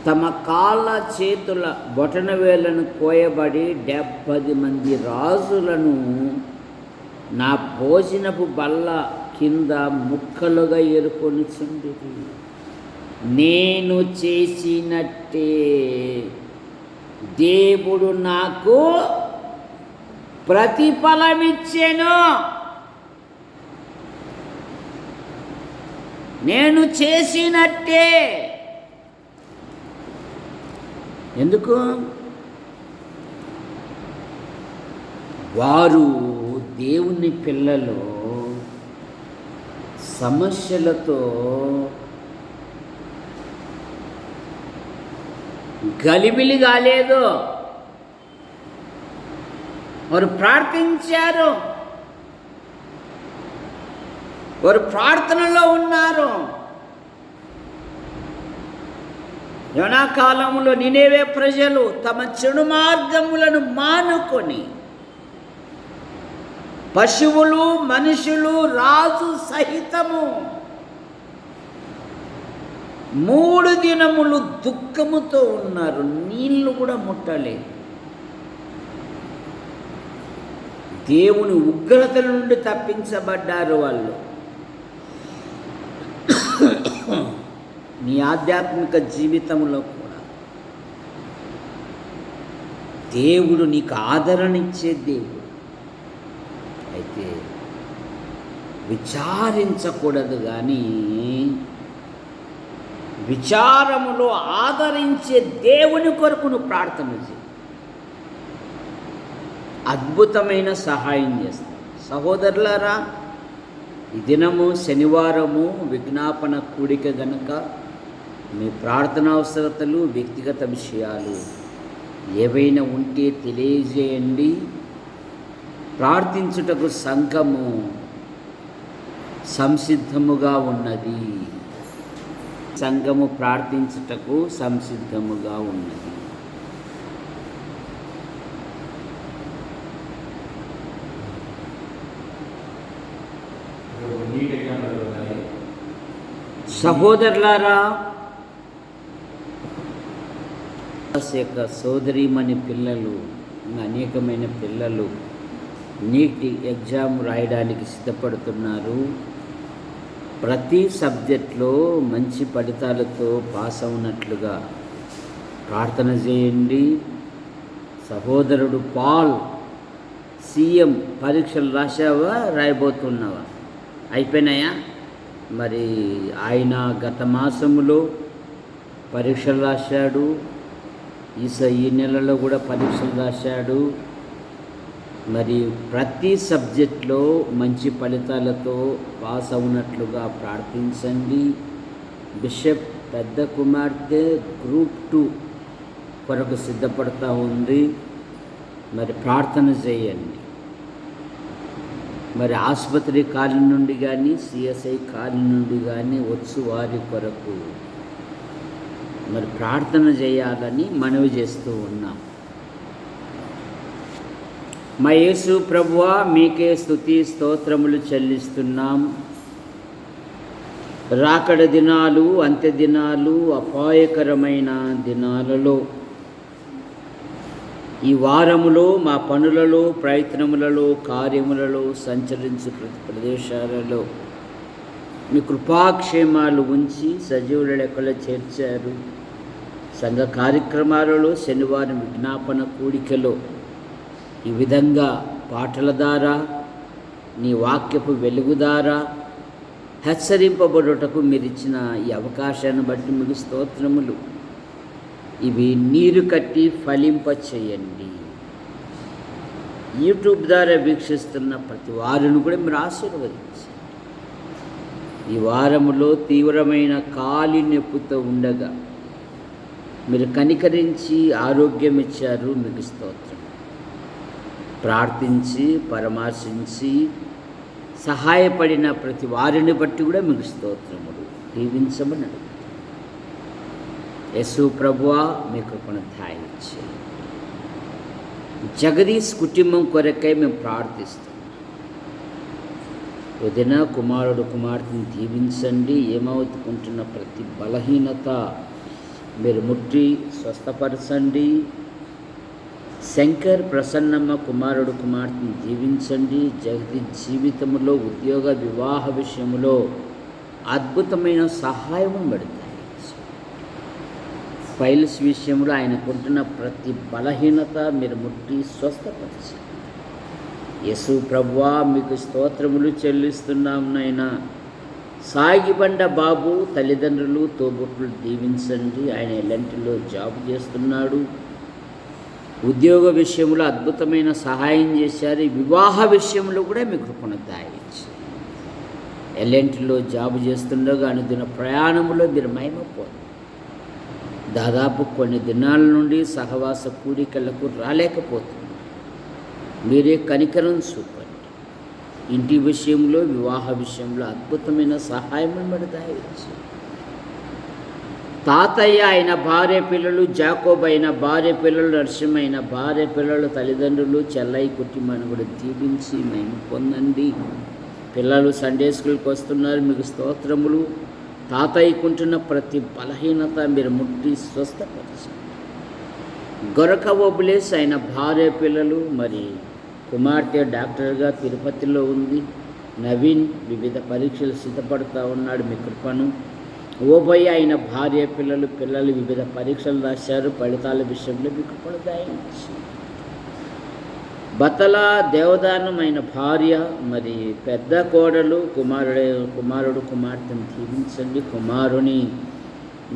తమ కాళ్ళ చేతుల బొటనవేళ్లను కోయబడి 70 మంది రాజులను నా భోజనపు బల్ల కింద ముక్కలుగా ఏరుకొనిచుండిరి. నేను చేసినట్టే దేవుడు నాకు ప్రతిఫలమిచ్చెను. నేను చేసినట్టే. ఎందుకు? వారు దేవుని పిల్లలు సమస్యలతో గలిబిలి కాలేదు. వారు ప్రార్థించారు, వారు ప్రార్థనలో ఉన్నారు. యోనా కాలంలో నినేవే ప్రజలు తమ చెడు మార్గములను మానుకొని పశువులు, మనుషులు, రాజు సహితము 3 దినములు దుఃఖముతో ఉన్నారు. నీళ్లు కూడా ముట్టలేదు. దేవుని ఉగ్రత నుండి తప్పించబడ్డారు వాళ్ళు. నీ ఆధ్యాత్మిక జీవితంలో కూడా దేవుడు నీకు ఆదరణ ఇచ్చే దేవుడు. అయితే విచారించకూడదు, కానీ విచారములో ఆదరించే దేవుని కొరకు నువ్వు ప్రార్థన చేయి. అద్భుతమైన సహాయం చేస్తావు. సహోదరులారా, ఈ దినము శనివారము విజ్ఞాపన కూడిక గనుక మీ ప్రార్థన అవసరతలు, వ్యక్తిగత విషయాలు ఏవైనా ఉంటే తెలియజేయండి. ప్రార్థించుటకు సంఘము సంసిద్ధముగా ఉన్నది. సంఘము ప్రార్థించుటకు సంసిద్ధముగా ఉన్నది. సహోదరులారా, యొక్క సోదరీమణి పిల్లలు, అనేకమైన పిల్లలు నీట్ ఎగ్జామ్ రాయడానికి సిద్ధపడుతున్నారు. ప్రతి సబ్జెక్ట్లో మంచి ఫలితాలతో పాస్ అవునట్లుగా ప్రార్థన చేయండి. సహోదరుడు పాల్ సీఎం పరీక్షలు రాసావా, రాయబోతున్నావా? అయిపోయినాయా? మరి ఆయన గత మాసములో పరీక్షలు రాశాడు. ఈ నెలలో కూడా పరీక్షలు రాశాడు. మరి ప్రతి సబ్జెక్ట్లో మంచి ఫలితాలతో పాస్ అవునట్లుగా ప్రార్థించండి. బిషప్ పెద్ద కుమార్తె గ్రూప్ 2 కొరకు సిద్ధపడుతూ ఉంది. మరి ప్రార్థన చేయండి. మరి ఆసుపత్రి కాలం నుండి కానీ, సిఎస్ఐ కాలం నుండి కానీ వచ్చు వారి కొరకు మరి ప్రార్థన చేయాలని మనవి చేస్తూ ఉన్నాం. మా యేసు ప్రభువా, మీకే స్తుతి స్తోత్రములు చెల్లిస్తున్నాం. రాకడ దినాలు, అంత్య దినాలు, అపాయకరమైన దినాలలో ఈ వారములో మా పనులలో, ప్రయత్నములలో, కార్యములలో, సంచరించు ప్రదేశాలలో మీ కృపాక్షేమాలు ఉంచి సజీవుల లెక్కలో చేర్చారు. సంఘ కార్యక్రమాలలో, శనివారం విజ్ఞాపన కూడికలో ఈ విధంగా పాటల ద్వారా, నీ వాక్యపు వెలుగు ద్వారా హెచ్చరింపబడుటకు మీరు ఇచ్చిన ఈ అవకాశాన్ని బట్టి మీకు స్తోత్రములు. ఇవి నీరు కట్టి ఫలింప చేయండి. యూట్యూబ్ ద్వారా వీక్షిస్తున్న ప్రతి వారిని కూడా మీరు ఆశీర్వదించండి. ఈ వారములో తీవ్రమైన కాలి నొప్పితో ఉండగా మీరు కనికరించి ఆరోగ్యం ఇచ్చారు. మీకు స్తోత్రం. ప్రార్థించి పరామర్శించి సహాయపడిన ప్రతి వారిని బట్టి కూడా మీకు స్తోత్రములు. దీవించమని యేసు ప్రభువా, మీ కృపను దయచేయండి. జగదీష్ కుటుంబం కొరకై మేము ప్రార్థిస్తాం. వదిన కుమారుడు కుమార్తెను దీవించండి. ఏమవుతుకుంటున్న ప్రతి బలహీనత మీరు ముట్టి స్వస్థపరచండి. శంకర్ ప్రసన్నమ్మ కుమారుడు కుమార్తెను దీవించండి. జగతి జీవితంలో, ఉద్యోగ వివాహ విషయంలో అద్భుతమైన సహాయం పెడతాయి. ఫైల్స్ విషయంలో ఆయనకుంటున్న ప్రతి బలహీనత మీరు ముట్టి స్వస్థపరచండి. యేసు ప్రభువా, మీకు స్తోత్రములు చెల్లిస్తున్నాం. నాయనా, సాగిబండ బాబు తల్లిదండ్రులు, తోబుట్టులు దీవించండి. ఆయన ఎల్ఎన్టీలో జాబ్ చేస్తున్నాడు. ఉద్యోగ విషయంలో అద్భుతమైన సహాయం చేశారు. వివాహ విషయంలో కూడా మీ కృపను దయచేయండి. ఎల్ఎన్టీలో జాబ్ చేస్తుండగా అనుదిన ప్రయాణంలో మీరు మహిమపోదు. దాదాపు కొన్ని దినాల నుండి సహవాస కూడికలకు రాలేకపోతున్నారు. మీరే కనికరం చూపండి. ఇంటి విషయంలో, వివాహ విషయంలో అద్భుతమైన సహాయం పెడతాయి. తాతయ్య అయిన భార్య పిల్లలు, జాకోబ్ అయిన భార్య పిల్లలు, నరసింహ అయిన భార్య పిల్లలు, తల్లిదండ్రులు, చెల్లయ్య కుటుంబాన్ని కూడా దీవించి మేము పొందండి. పిల్లలు సండే స్కూల్కి వస్తున్నారు. మీకు స్తోత్రములు. తాతయ్యకుంటున్న ప్రతి బలహీనత మీరు ముట్టి స్వస్థపరచండి. గొరక ఓబులేస్ అయిన భార్య పిల్లలు, మరి కుమార్తె డాక్టర్గా తిరుపతిలో ఉంది. నవీన్ వివిధ పరీక్షలు సిద్ధపడుతూ ఉన్నాడు. మీ కృపను. ఓబయ్య అయిన భార్య పిల్లలు వివిధ పరీక్షలు రాశారు. ఫలితాల విషయంలో మీ కృపను దయచేయండి. బతల దేవదానమైన భార్య, మరి పెద్ద కోడలు, కుమారుడు కుమార్తెను దీవించండి. కుమారుని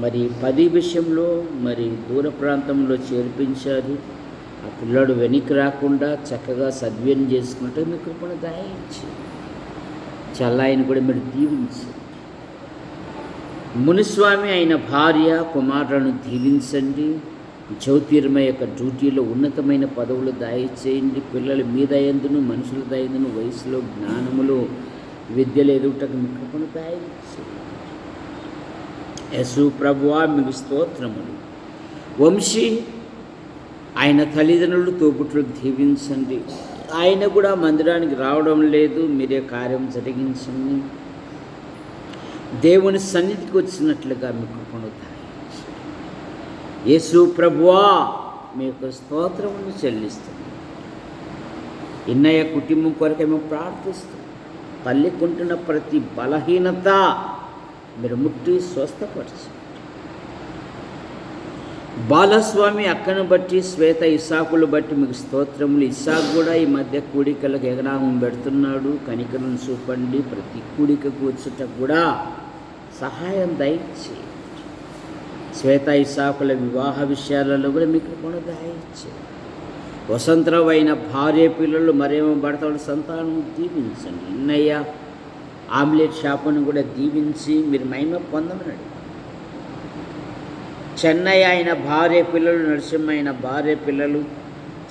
మరి 10 విషయంలో మరి దూర ప్రాంతంలో చేర్పించారు. ఆ పిల్లాడు వెనక్కి రాకుండా చక్కగా సద్వ్యం చేసుకున్నట్టు మీ కృపను దయచేయండి. చల్లాయిని కూడా మీరు దీవించండి. మునిస్వామి అయిన భార్య, కుమారులను దీవించండి. జ్యోతిర్మయ యొక్క డ్యూటీలో ఉన్నతమైన పదవులు దయచేయండి. పిల్లలు మీ దయందును, మనుషుల దయందును, వయసులో, జ్ఞానములో, విద్యలు ఎదుగుటకు మీ కృపను దయచేయండి. యేసు ప్రభువా మీకు స్తోత్రములు. వంశీ ఆయన తల్లిదండ్రులు, తోబుట్టులకు దీవించండి. ఆయన కూడా మందిరానికి రావడం లేదు, మీరే కార్యం జరిగించండి. దేవుని సన్నిధికి వచ్చినట్లుగా మీకు కృపను దయచేయండి. యేసు ప్రభువా మీకు స్తోత్రమును చెల్లిస్తుంది. ఇన్నయ్య కుటుంబం కొరకే మేము ప్రార్థిస్తాం. తల్లికుంటున్న ప్రతి బలహీనత మీరు ముట్టి స్వస్థపరచండి. బాలస్వామి అక్కను బట్టి, శ్వేత ఇసాకులు బట్టి మీకు స్తోత్రములు. ఇసాకు కూడా ఈ మధ్య కూడికలకు ఎగనామం పెడుతున్నాడు. కనికరం చూపండి. ప్రతి కూడికకు వచ్చుట కూడా సహాయం దయచేయండి. శ్వేత ఇసాకుల వివాహ విషయాలలో కూడా మీకు కృపను దయచేయండి. వసంతరావు అయిన భార్య, పిల్లలు, మరేమో భర్తలు, సంతానం దీవించండి. ఇన్నయ్య ఆమ్లెట్ షాపును కూడా దీవించి మీరు మహిమ పొందమన్నాడు. చెన్నై అయిన భార్య, పిల్లలు, నరసింహ అయిన భార్య, పిల్లలు,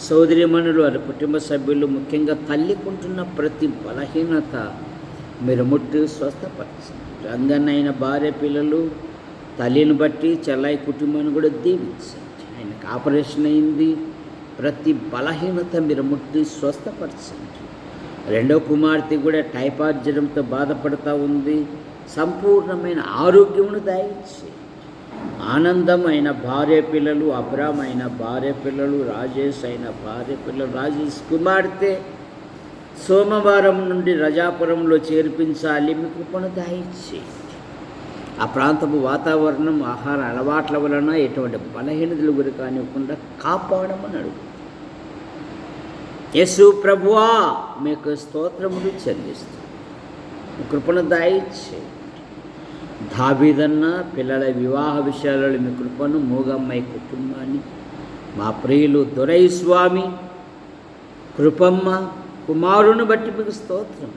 సోదరిమణులు, వారి కుటుంబ సభ్యులు, ముఖ్యంగా తల్లికుంటున్న ప్రతి బలహీనత మీరు ముట్టి స్వస్థపరచండి. రంగన్న అయిన భార్య, పిల్లలు, తల్లిని బట్టి చెల్లాయి కుటుంబాన్ని కూడా దీవించండి. ఆయనకు ఆపరేషన్ అయింది. ప్రతి బలహీనత మీరు ముట్టి స్వస్థపరచండి. రెండో కుమార్తె కూడా టైఫాయిడ్ జ్వరంతో బాధపడుతూ ఉంది. సంపూర్ణమైన ఆరోగ్యమును దయచేయండి. ఆనందం అయిన భార్య, పిల్లలు, అబ్రామ్ అయిన భార్య, పిల్లలు, రాజేష్ అయిన భార్య, పిల్లలు, రాజేష్ కుమార్తె సోమవారం నుండి రజాపురంలో చేర్పించాలి. మీ కృపను దయచేయండి. ఆ ప్రాంతపు వాతావరణం, ఆహార అలవాట్ల వలన ఎటువంటి బలహీనతలు గురి కానివ్వకుండా కాపాడమని అడుగు. యేసు ప్రభువా మీకు స్తోత్రములు చెల్లిస్తాం. కృపను దయచేయండి. దావీదన్న పిల్లల వివాహ విషయాలలో మీ కృపను, మూగమ్మాయి కుటుంబాన్ని, మా ప్రియులు దొరై స్వామి, కృపమ్మ కుమారుని బట్టి మీకు స్తోత్రం.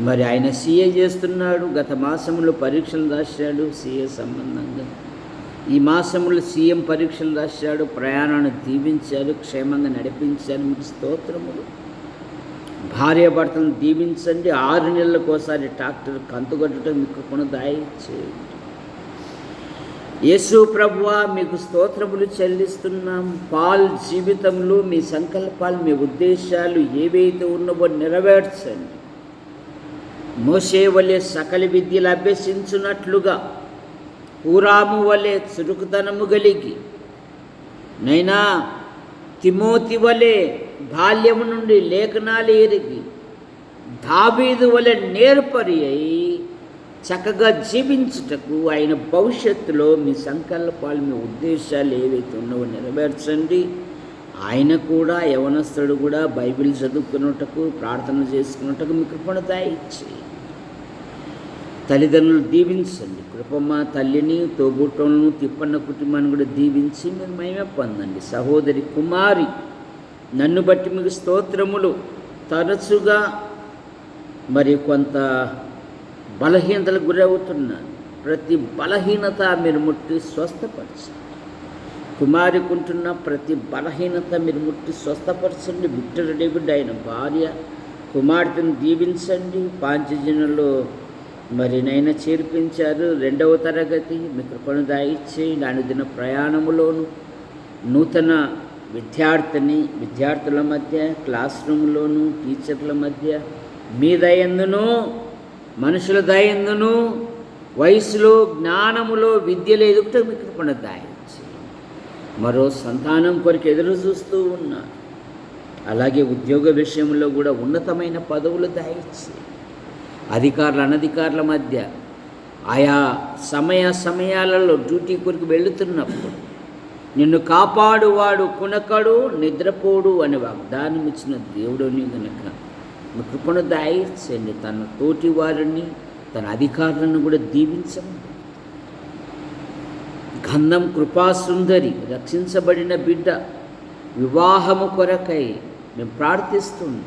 మరి ఆయన సీఏ చేస్తున్నాడు. గత మాసంలో పరీక్షలు రాశాడు సీఏ సంబంధంగా. ఈ మాసంలో సీఎం పరీక్షలు రాశాడు. ప్రయాణాన్ని దీవించారు, క్షేమంగా నడిపించారు. మీకు స్తోత్రములు. భార్యాభర్తలను దీవించండి. 6 నెలలకోసారి ట్రాక్టర్ కంతుగట్టుట మీకు కృపను దయచేయండి. యేసు ప్రభువా మీకు స్తోత్రములు చెల్లిస్తున్నాం. పాల్ జీవితంలో మీ సంకల్పాలు, మీ ఉద్దేశాలు ఏవైతే ఉన్నవో నెరవేర్చండి. మోషే వలె సకల విద్యలు అభ్యసించున్నట్లుగా, హూరాము వలె చురుకుతనము కలిగి, నైనా తిమోతి వలె బాల్యము నుండి లేఖనాలు ఎరిగి, దావీదు వలె నేర్పరి అయి చక్కగా జీవించుటకు ఆయన భవిష్యత్తులో మీ సంకల్పాలు, మీ ఉద్దేశాలు ఏవైతే ఉన్నావో నెరవేర్చండి. ఆయన కూడా, యవనస్తుడు కూడా బైబిల్ చదువుకున్నటకు, ప్రార్థన చేసుకున్నటకు మీ కృపను దయచేయండి. తల్లిదండ్రులు దీవించండి. కృపమ్మ తల్లిని, తోబుట్టులను, తిప్పన్న కుటుంబాన్ని కూడా దీవించి మీరు మహిమ పొందండి. సహోదరి కుమారి, నన్ను బట్టి మీకు స్తోత్రములు. తరచుగా మరి కొంత బలహీనతలకు గురవుతున్నాను. ప్రతి బలహీనత మీరు ముట్టి స్వస్థపరచండి. కుమారుకుంటున్న ప్రతి బలహీనత మీరు ముట్టి స్వస్థపరచండి. విక్టర్ డేవిడ్ ఆయన భార్య, కుమార్తెను దీవించండి. పాంచజన్యంలో మరి నైనా చేర్పించారు. 2వ తరగతి మీ కృపను దయచేయండి. అనుదిన ప్రయాణములోను నూతన విద్యార్థుల మధ్య, క్లాస్ రూమ్లోను, టీచర్ల మధ్య మీ దయందును, మనుషుల దయందును, వయసులో, జ్ఞానములో, విద్యలో ఎదుగుట మీ కృపను దయచేయండి. మరో సంతానం కొరకు ఎదురు చూస్తూ ఉన్నారు. అలాగే ఉద్యోగ విషయంలో కూడా ఉన్నతమైన పదవులు దయచేయండి. అధికారులు, అనధికారుల మధ్య ఆయా సమయాలలో డ్యూటీ కొరకు వెళుతున్నప్పుడు నిన్ను కాపాడువాడు కునకడు నిద్రపోడు అని వాగ్దానం ఇచ్చిన దేవుడిని గనుక మీ కృపను దయచేయండి. తన తోటి వారిని, తన అధికారులను కూడా దీవించండి. గంధం కృపాసుందరి రక్షించబడిన బిడ్డ వివాహము కొరకై మేము ప్రార్థిస్తున్నాం.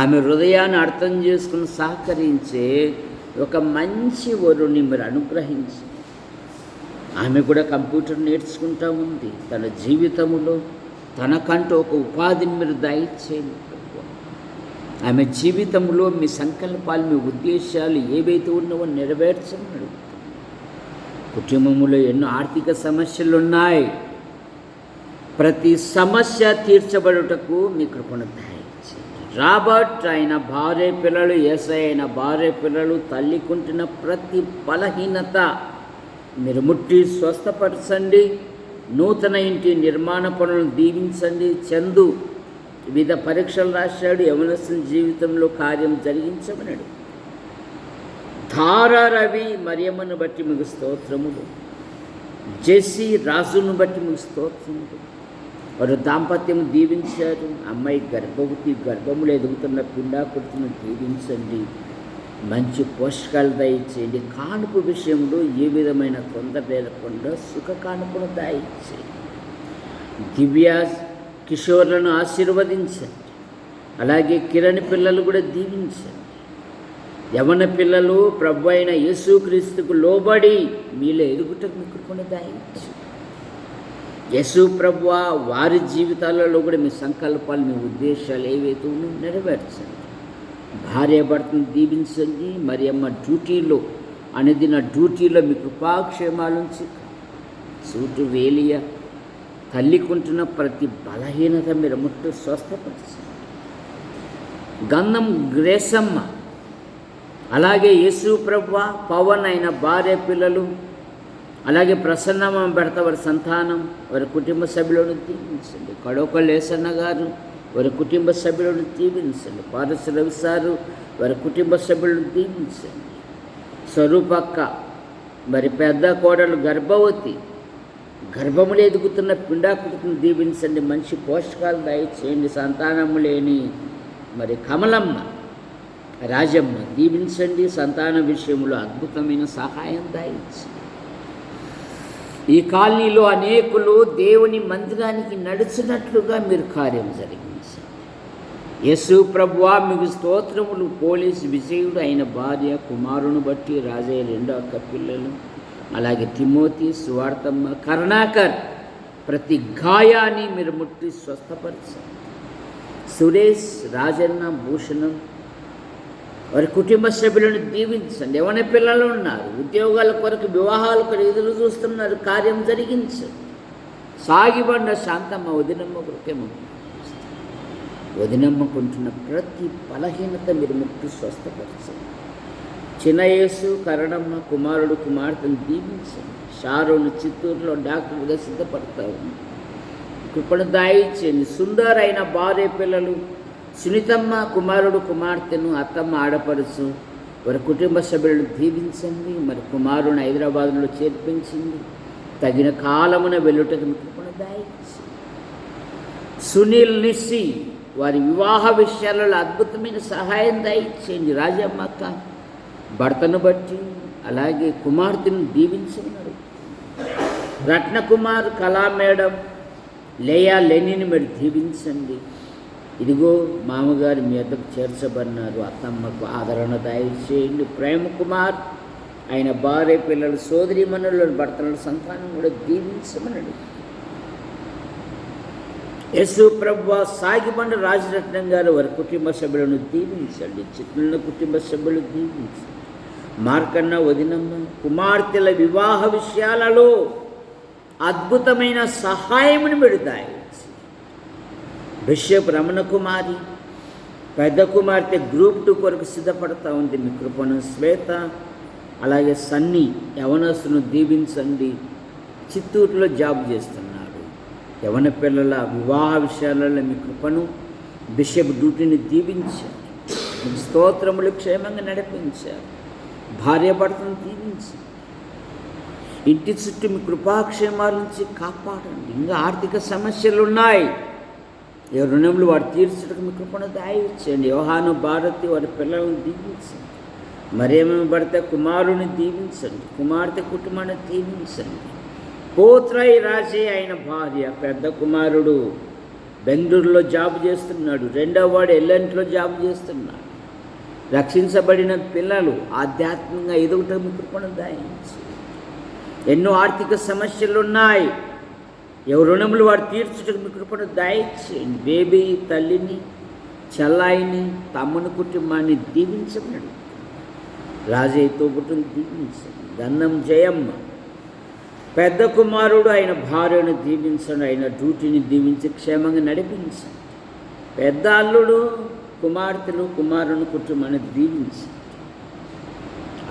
ఆమె హృదయాన్ని అర్థం చేసుకుని సహకరించే ఒక మంచి వరుని మీరు అనుగ్రహించి, ఆమె కూడా కంప్యూటర్ నేర్చుకుంటూ ఉంది. తన జీవితంలో తనకంటూ ఒక ఉపాధిని మీరు దయచేయండి. ఆమె జీవితంలో మీ సంకల్పాలు, మీ ఉద్దేశాలు ఏవైతే ఉన్నావో నెరవేర్చమని. కుటుంబంలో ఎన్నో ఆర్థిక సమస్యలు ఉన్నాయి. ప్రతి సమస్య తీర్చబడుటకు మీ కృపను దయచేయండి. రాబర్ట్ అయిన భార్య పిల్లలు, యేసయ్య అయిన భార్య పిల్లలు తల్లికుంటున్న ప్రతి బలహీనత మీరు ముట్టి స్వస్థపరచండి. నూతన ఇంటి నిర్మాణ పనులను దీవించండి. చందు వివిధ పరీక్షలు రాశాడు. యవనస్తుని జీవితంలో కార్యం జరిగించమన్నాడు. ధారా రవి మరియమ్మను బట్టి మీకు స్తోత్రములు. జెస్సీ రాజును బట్టి మీకు స్తోత్రములు. వారు దాంపత్యం దీవించారు. అమ్మాయి గర్భములు ఎదుగుతున్న పిండాకుడుతును దీవించండి. మంచి పోషకాలు దయచేయండి. కానుపు విషయంలో ఏ విధమైన తొందర లేకుండా సుఖ కానుపును దయచేయండి. దివ్య కిషోర్లను ఆశీర్వదించండి. అలాగే కిరణ్ పిల్లలు కూడా దీవించండి. యవన పిల్లలు ప్రభు అయిన యేసుక్రీస్తుకు లోబడి మీలో ఎదుగుటకు మీ కృపను దయచేయండి. యేసు ప్రభువా వారి జీవితాలలో కూడా మీ సంకల్పాలు, మీ ఉద్దేశాలు ఏవైతే ఉన్నాయో నెరవేర్చండి. భార్య భర్తను దీవించండి. మరియమ్మ డ్యూటీలో, అనుదిన డ్యూటీలో మీ కృపాక్షేమాలుంచి సూటు వేలియ తల్లికుంటున్న ప్రతి బలహీనత మీరు ముట్టు స్వస్థపరచండి. గంధం గ్రేసమ్మ, అలాగే యేసు ప్రభువ పవన్ అయిన భార్య పిల్లలు, అలాగే ప్రసన్నమ్మ భర్త వారి సంతానం, వారి కుటుంబ సభ్యులను దీవించండి. కడోక లేసన్న గారు వారి కుటుంబ సభ్యులను దీవించండి. పారసు రవి సారు వారి కుటుంబ సభ్యులను దీవించండి. స్వరూపక్క మరి పెద్ద కోడలు గర్భవతి, గర్భములు ఎదుగుతున్న పిండాకుడుకును దీవించండి. మంచి పోషకాలు దయచేయండి. సంతానము లేని మరి కమలమ్మ, రాజమ్మ దీవించండి. సంతాన విషయంలో అద్భుతమైన సహాయం దయచేయండి. ఈ కాలనీలో అనేకులు దేవుని మందిరానికి నడిచినట్లుగా మీరు కార్యం జరిగించండి. యేసు ప్రభువా మీకు స్తోత్రములు. పోలీసు విజయుడు అయిన భార్య కుమారుని బట్టి రాజయ్య 2 అక్క పిల్లలు, అలాగే తిమోతి, సువార్తమ్మ, కరుణాకర్ ప్రతి గాయాన్ని మీరు ముట్టి స్వస్థపరచండి. సురేష్, రాజన్న, భూషణం వారి కుటుంబ సభ్యులను దీవించండి. యవన పిల్లలు ఉన్నారు, ఉద్యోగాల కొరకు, వివాహాల కొరకు ఎదురు చూస్తున్నారు. కార్యం జరిగించండి. సాగిబండ శాంతమ్మ వదినమ్మ కృత్యము, వదినమ్మకుంటున్న ప్రతి బలహీనత మీరు ముట్టి స్వస్థపరచండి. చిన్నయేసు, కరణమ్మ కుమారుడు కుమార్తెను దీవించండి. షారోను చిత్తూరులో డాక్టర్గా సిద్ధపడతా ఉంది. కృపను దయచేయండి. సుందర్ అయిన భార్య పిల్లలు, సునీతమ్మ కుమారుడు కుమార్తెను, అత్తమ్మ ఆడపడుచు వారి కుటుంబ సభ్యులను దీవించండి. మరి కుమారుని హైదరాబాద్లో చేర్పించింది. తగిన కాలమున వెళ్ళుటకు కృపను దయచేయండి. సునీల్, నిస్సి వారి వివాహ విషయాలలో అద్భుతమైన సహాయం దయచేయండి. రాజమ్మక్క భర్తను బట్టి, అలాగే కుమార్తెను దీవించమన్నాడు. రత్నకుమార్, కళా మేడం, లేయా లెనిని మీరు దీవించండి. ఇదిగో మామగారు మీ వద్దకు చేర్చబడినారు. అత్తమ్మకు ఆదరణ దయచేయండి. ప్రేమ కుమార్ ఆయన భార్య పిల్లలు, సోదరిమణుల భర్తల సంతానం కూడా దీవించమన్నాడు. యేసు ప్రభువా సాగిబండ రాజరత్నం గారు వారి కుటుంబ సభ్యులను దీవించండి. చిత్రుల కుటుంబ సభ్యులు దీవించండి. మార్కన్న, వదినమ్మ కుమార్తెల వివాహ విషయాలలో అద్భుతమైన సహాయమును పెడతాయి. బిషప్ రమణ కుమారి పెద్ద కుమార్తె గ్రూప్ 2 కొరకు సిద్ధపడతా ఉంది. మీ కృపను. శ్వేత, అలాగే సన్నీ యవనస్తును దీవించండి. చిత్తూరులో జాబ్ చేస్తున్నాడు. యవన పిల్లల వివాహ విషయాలలో మీ కృపను. బిషప్ డ్యూటీని దీవించారు. మీ స్తోత్రములు క్షేమంగా నడిపించారు. భార్య భర్తను దీవించారు. ఇంటి చుట్టూ మీ కృపాక్షేమాల నుంచి కాపాడండి. ఇంకా ఆర్థిక సమస్యలు ఉన్నాయి, ఏ రుణములు వారు తీర్చడానికి మీ కృపను దయచేయండి. యోహాను భారతి వారి పిల్లలను దీవించండి. మరేమేమి పడితే కుమారుని దీవించండి, కుమార్తె కుటుంబాన్ని దీవించండి. పోత్రాయి రాజే అయిన భార్య, పెద్ద కుమారుడు బెంగళూరులో జాబ్ చేస్తున్నాడు, రెండవ వాడు ఎల్లంట్లో జాబ్ చేస్తున్నాడు. రక్షించబడిన పిల్లలు ఆధ్యాత్మికంగా ఎదుగుట మీ కృపను దయచేయండి. ఎన్నో ఆర్థిక సమస్యలు ఉన్నాయి, ఎవరు రుణములు వారు తీర్చుటకు మీ కృపను దయచేయండి. బేబీ తల్లిని, చెల్లాయిని, తమ్ముని కుటుంబాన్ని దీవించమని, రాజయ్య తోబుట్టును దీవించండి. గన్నం జయమ్మ, పెద్ద కుమారుడు ఆయన భార్యను దీవించండి, ఆయన డ్యూటీని దీవించి క్షేమంగా నడిపించండి. పెద్ద అల్లుడు కుమార్తెలు కుమారుని కుటుంబాన్ని దీవించండి.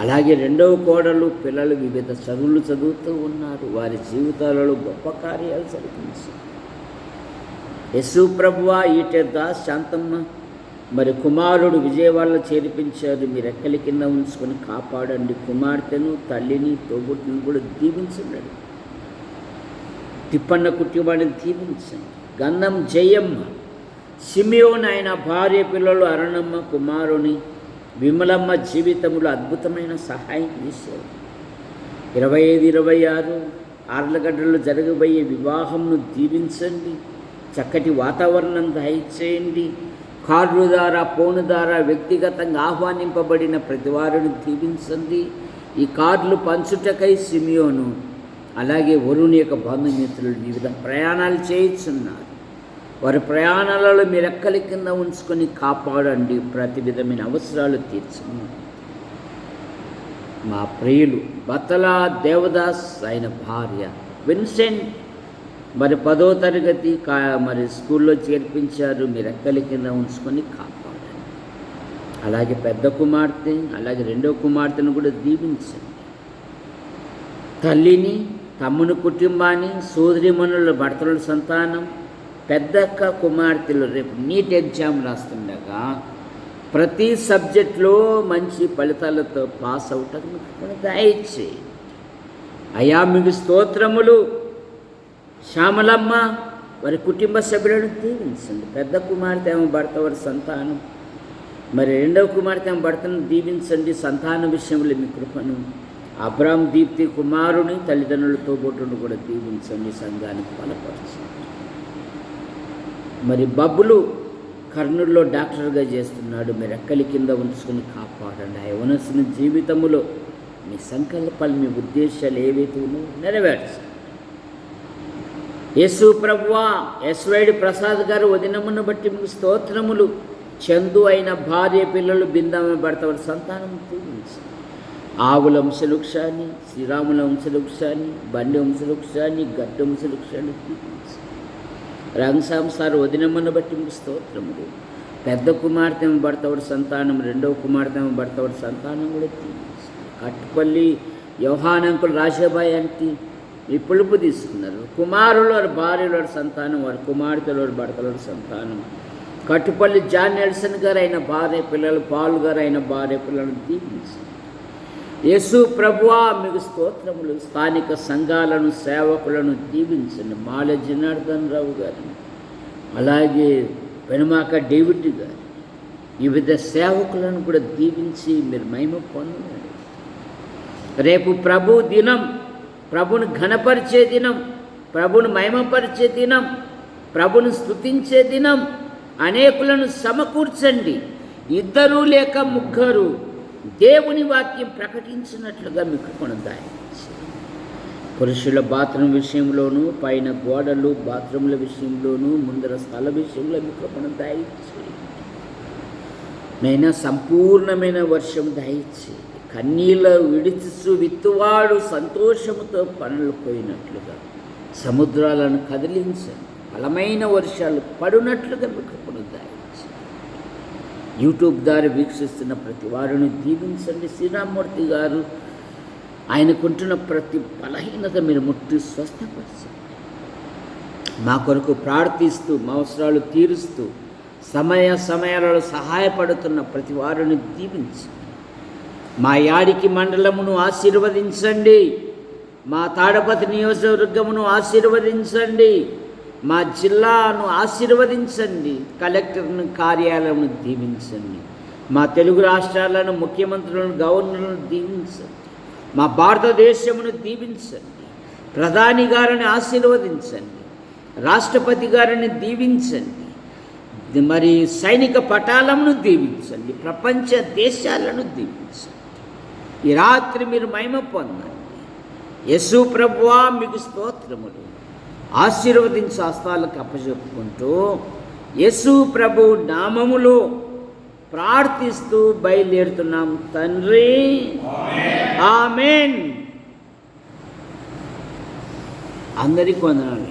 అలాగే రెండవ కోడలు పిల్లలు వివిధ చదువులు చదువుతూ ఉన్నారు, వారి జీవితాలలో గొప్ప కార్యాలు జరిపించండి. యేసు ప్రభువా, ఈటర్ దాస్ శాంతమ్మ మరి కుమారుడు విజయవాడలో చేర్పించారు, మీరు రెక్కల కింద ఉంచుకొని కాపాడండి. కుమార్తెను, తల్లిని, తోబుట్టును కూడా దీవించండి. తిప్పన్న కుటుంబాన్ని దీవించండి. గన్నం జయమ్మ, సిమియోన్ ఆయన భార్య పిల్లలు అరుణమ్మ కుమారుని విమలమ్మ జీవితంలో అద్భుతమైన సహాయం చేశారు. 25-26 ఆర్లగడ్డలో జరగబోయే వివాహంను దీవించండి. చక్కటి వాతావరణం దయచేయండి. కార్డు ద్వారా, ఫోన్ ద్వారా వ్యక్తిగతంగా ఆహ్వానింపబడిన ప్రతి వారిని దీవించండి. ఈ కార్డులు పంచుటకై సిమియోను అలాగే వరుణి యొక్క బంధుమిత్రులు వివిధ ప్రయాణాలు చేయుచున్నారు. వారి ప్రయాణాలలో మీరు రెక్కల కింద ఉంచుకొని కాపాడండి, ప్రతి విధమైన అవసరాలు తీర్చండి. మా ప్రియులు బతలా దేవదాస్ ఆయన భార్య విన్సెంట్ మరి 10వ తరగతి మరి స్కూల్లో చేర్పించారు, మీరు రెక్కల కింద ఉంచుకొని కాపాడండి. అలాగే పెద్ద కుమార్తె అలాగే రెండవ కుమార్తెను కూడా దీవించండి. తల్లిని, తమ్ముని కుటుంబాన్ని, సోదరిమణుల భర్తల సంతానం, పెద్దక్క కుమార్తెలు రేపు నీట్ ఎగ్జామ్ రాస్తుండగా ప్రతి సబ్జెక్టులో మంచి ఫలితాలతో పాస్ అవుతారు దయచేయండి. అయా మీకు స్తోత్రములు. శ్యామలమ్మ వారి కుటుంబ సభ్యులను దీవించండి. పెద్ద కుమార్తె ఏమో భర్త వారి సంతానం, మరి రెండవ కుమార్తె ఏమో భర్తను దీవించండి. సంతాన విషయంలో మీ కృపను. అబ్రామ్ దీప్తి కుమారుని తల్లిదండ్రులతో బొట్టును కూడా దీవించండి, సంఘానికి బలపరచండి. మరి బబ్బులు కర్నూలులో డాక్టర్గా చేస్తున్నాడు, మీరు రెక్కల కింద ఉంచుకొని కాపాడండి. ఆ యవనస్తుని జీవితంలో మీ సంకల్పాలు, మీ ఉద్దేశాలు ఏవైతే ఉన్నాయో నెరవేర్చండి. యేసు ప్రభువా, ఎస్వైడి ప్రసాద్ గారు వదినమును బట్టి మీకు స్తోత్రములు. చందు అయిన భార్య పిల్లలు, బిందమ్మ భర్త వారి సంతానం దీవించండి. ఆవుల వంశవృక్షాన్ని, శ్రీరాముల వంశవృక్షాన్ని, బండి వంశవృక్షాన్ని, గడ్డ వంశవృక్షాన్ని దీవించండి. రంగసాంసారు వదినమ్మను బట్టి మీకు స్తోత్రములు. పెద్ద కుమార్తె భర్త వారి సంతానం, రెండవ కుమార్తె భర్త వారి సంతానం కూడా దీవించండి. కట్టుపల్లి యోహానంకులు రాజాబాయి అంటే ఈ పులుపు తీసుకున్నారు. కుమారులు వారి భార్యల వారి సంతానం, వారి కుమార్తెల వారి భర్తల వారి సంతానం. కట్టుపల్లి జాన్ నెల్సన్ గారు అయిన భార్య పిల్లలు, పాలు గారు అయిన భార్య పిల్లలను దీవించండి. యేసు ప్రభువా మీకు స్తోత్రములు. స్థానిక సంఘాలను, సేవకులను దీవించండి. మాల జనార్దన్ రావు గారిని, అలాగే పెనుమాక డేవిడ్ గారు, వివిధ సేవకులను కూడా దీవించి మీరు మహిమ పొందండి. రేపు ప్రభు దినం, ప్రభుని ఘనపరిచే దినం, ప్రభుని మహిమపరిచే దినం, ప్రభుని స్తుతించే దినం. అనేకులను సమకూర్చండి. 2 లేక 3 దేవుని వాక్యం ప్రకటించినట్లుగా మీకు కొనదాయి. పురుషుల బాత్రూమ్ విషయంలోనూ, పైన గోడలు బాత్రూముల విషయంలోనూ, ముందర స్థల విషయంలో మీకు కొనదాయి. నైనా సంపూర్ణమైన వర్షం దయచేయండి. కన్నీళ్ళు విడిచిస్తూ విత్తువాడు సంతోషముతో పనులు పోయినట్లుగా సముద్రాలను కదిలించండి. బలమైన వర్షాలు పడినట్లుగా మీకు కొనదాయి. యూట్యూబ్ ద్వారా వీక్షిస్తున్న ప్రతి వారిని దీవించండి. శ్రీరామ్మూర్తి గారు ఆయనకుంటున్న ప్రతి బలహీనత మీరు ముట్టి స్వస్థపరచండి. మా కొరకు ప్రార్థిస్తూ, మా అవసరాలు తీరుస్తూ, సమయాలలో సహాయపడుతున్న ప్రతి వారిని దీవించండి. మా యాడికి మండలమును ఆశీర్వదించండి. మా తాడపత్రి నియోజకవర్గమును ఆశీర్వదించండి, మా జిల్లాను ఆశీర్వదించండి, కలెక్టర్ను కార్యాలయం దీవించండి, మా తెలుగు రాష్ట్రాలను ముఖ్యమంత్రులను గవర్నర్లను దీవించండి, మా భారతదేశమును దీవించండి, ప్రధాని గారిని ఆశీర్వదించండి, రాష్ట్రపతి గారిని దీవించండి, మరి సైనిక పటాలను దీవించండి, ప్రపంచ దేశాలను దీవించండి. ఈ రాత్రి మీరు మహిమ పొందండి. యేసు ప్రభువా మీకు స్తోత్రములు. ఆశీర్వదించు హస్తాలకు అప్పచెప్పుకుంటూ యేసు ప్రభు నామములో ప్రార్థిస్తూ బయలుదేరుతున్నాం తండ్రి. ఆమేన్. అందరికీ వందనాలు.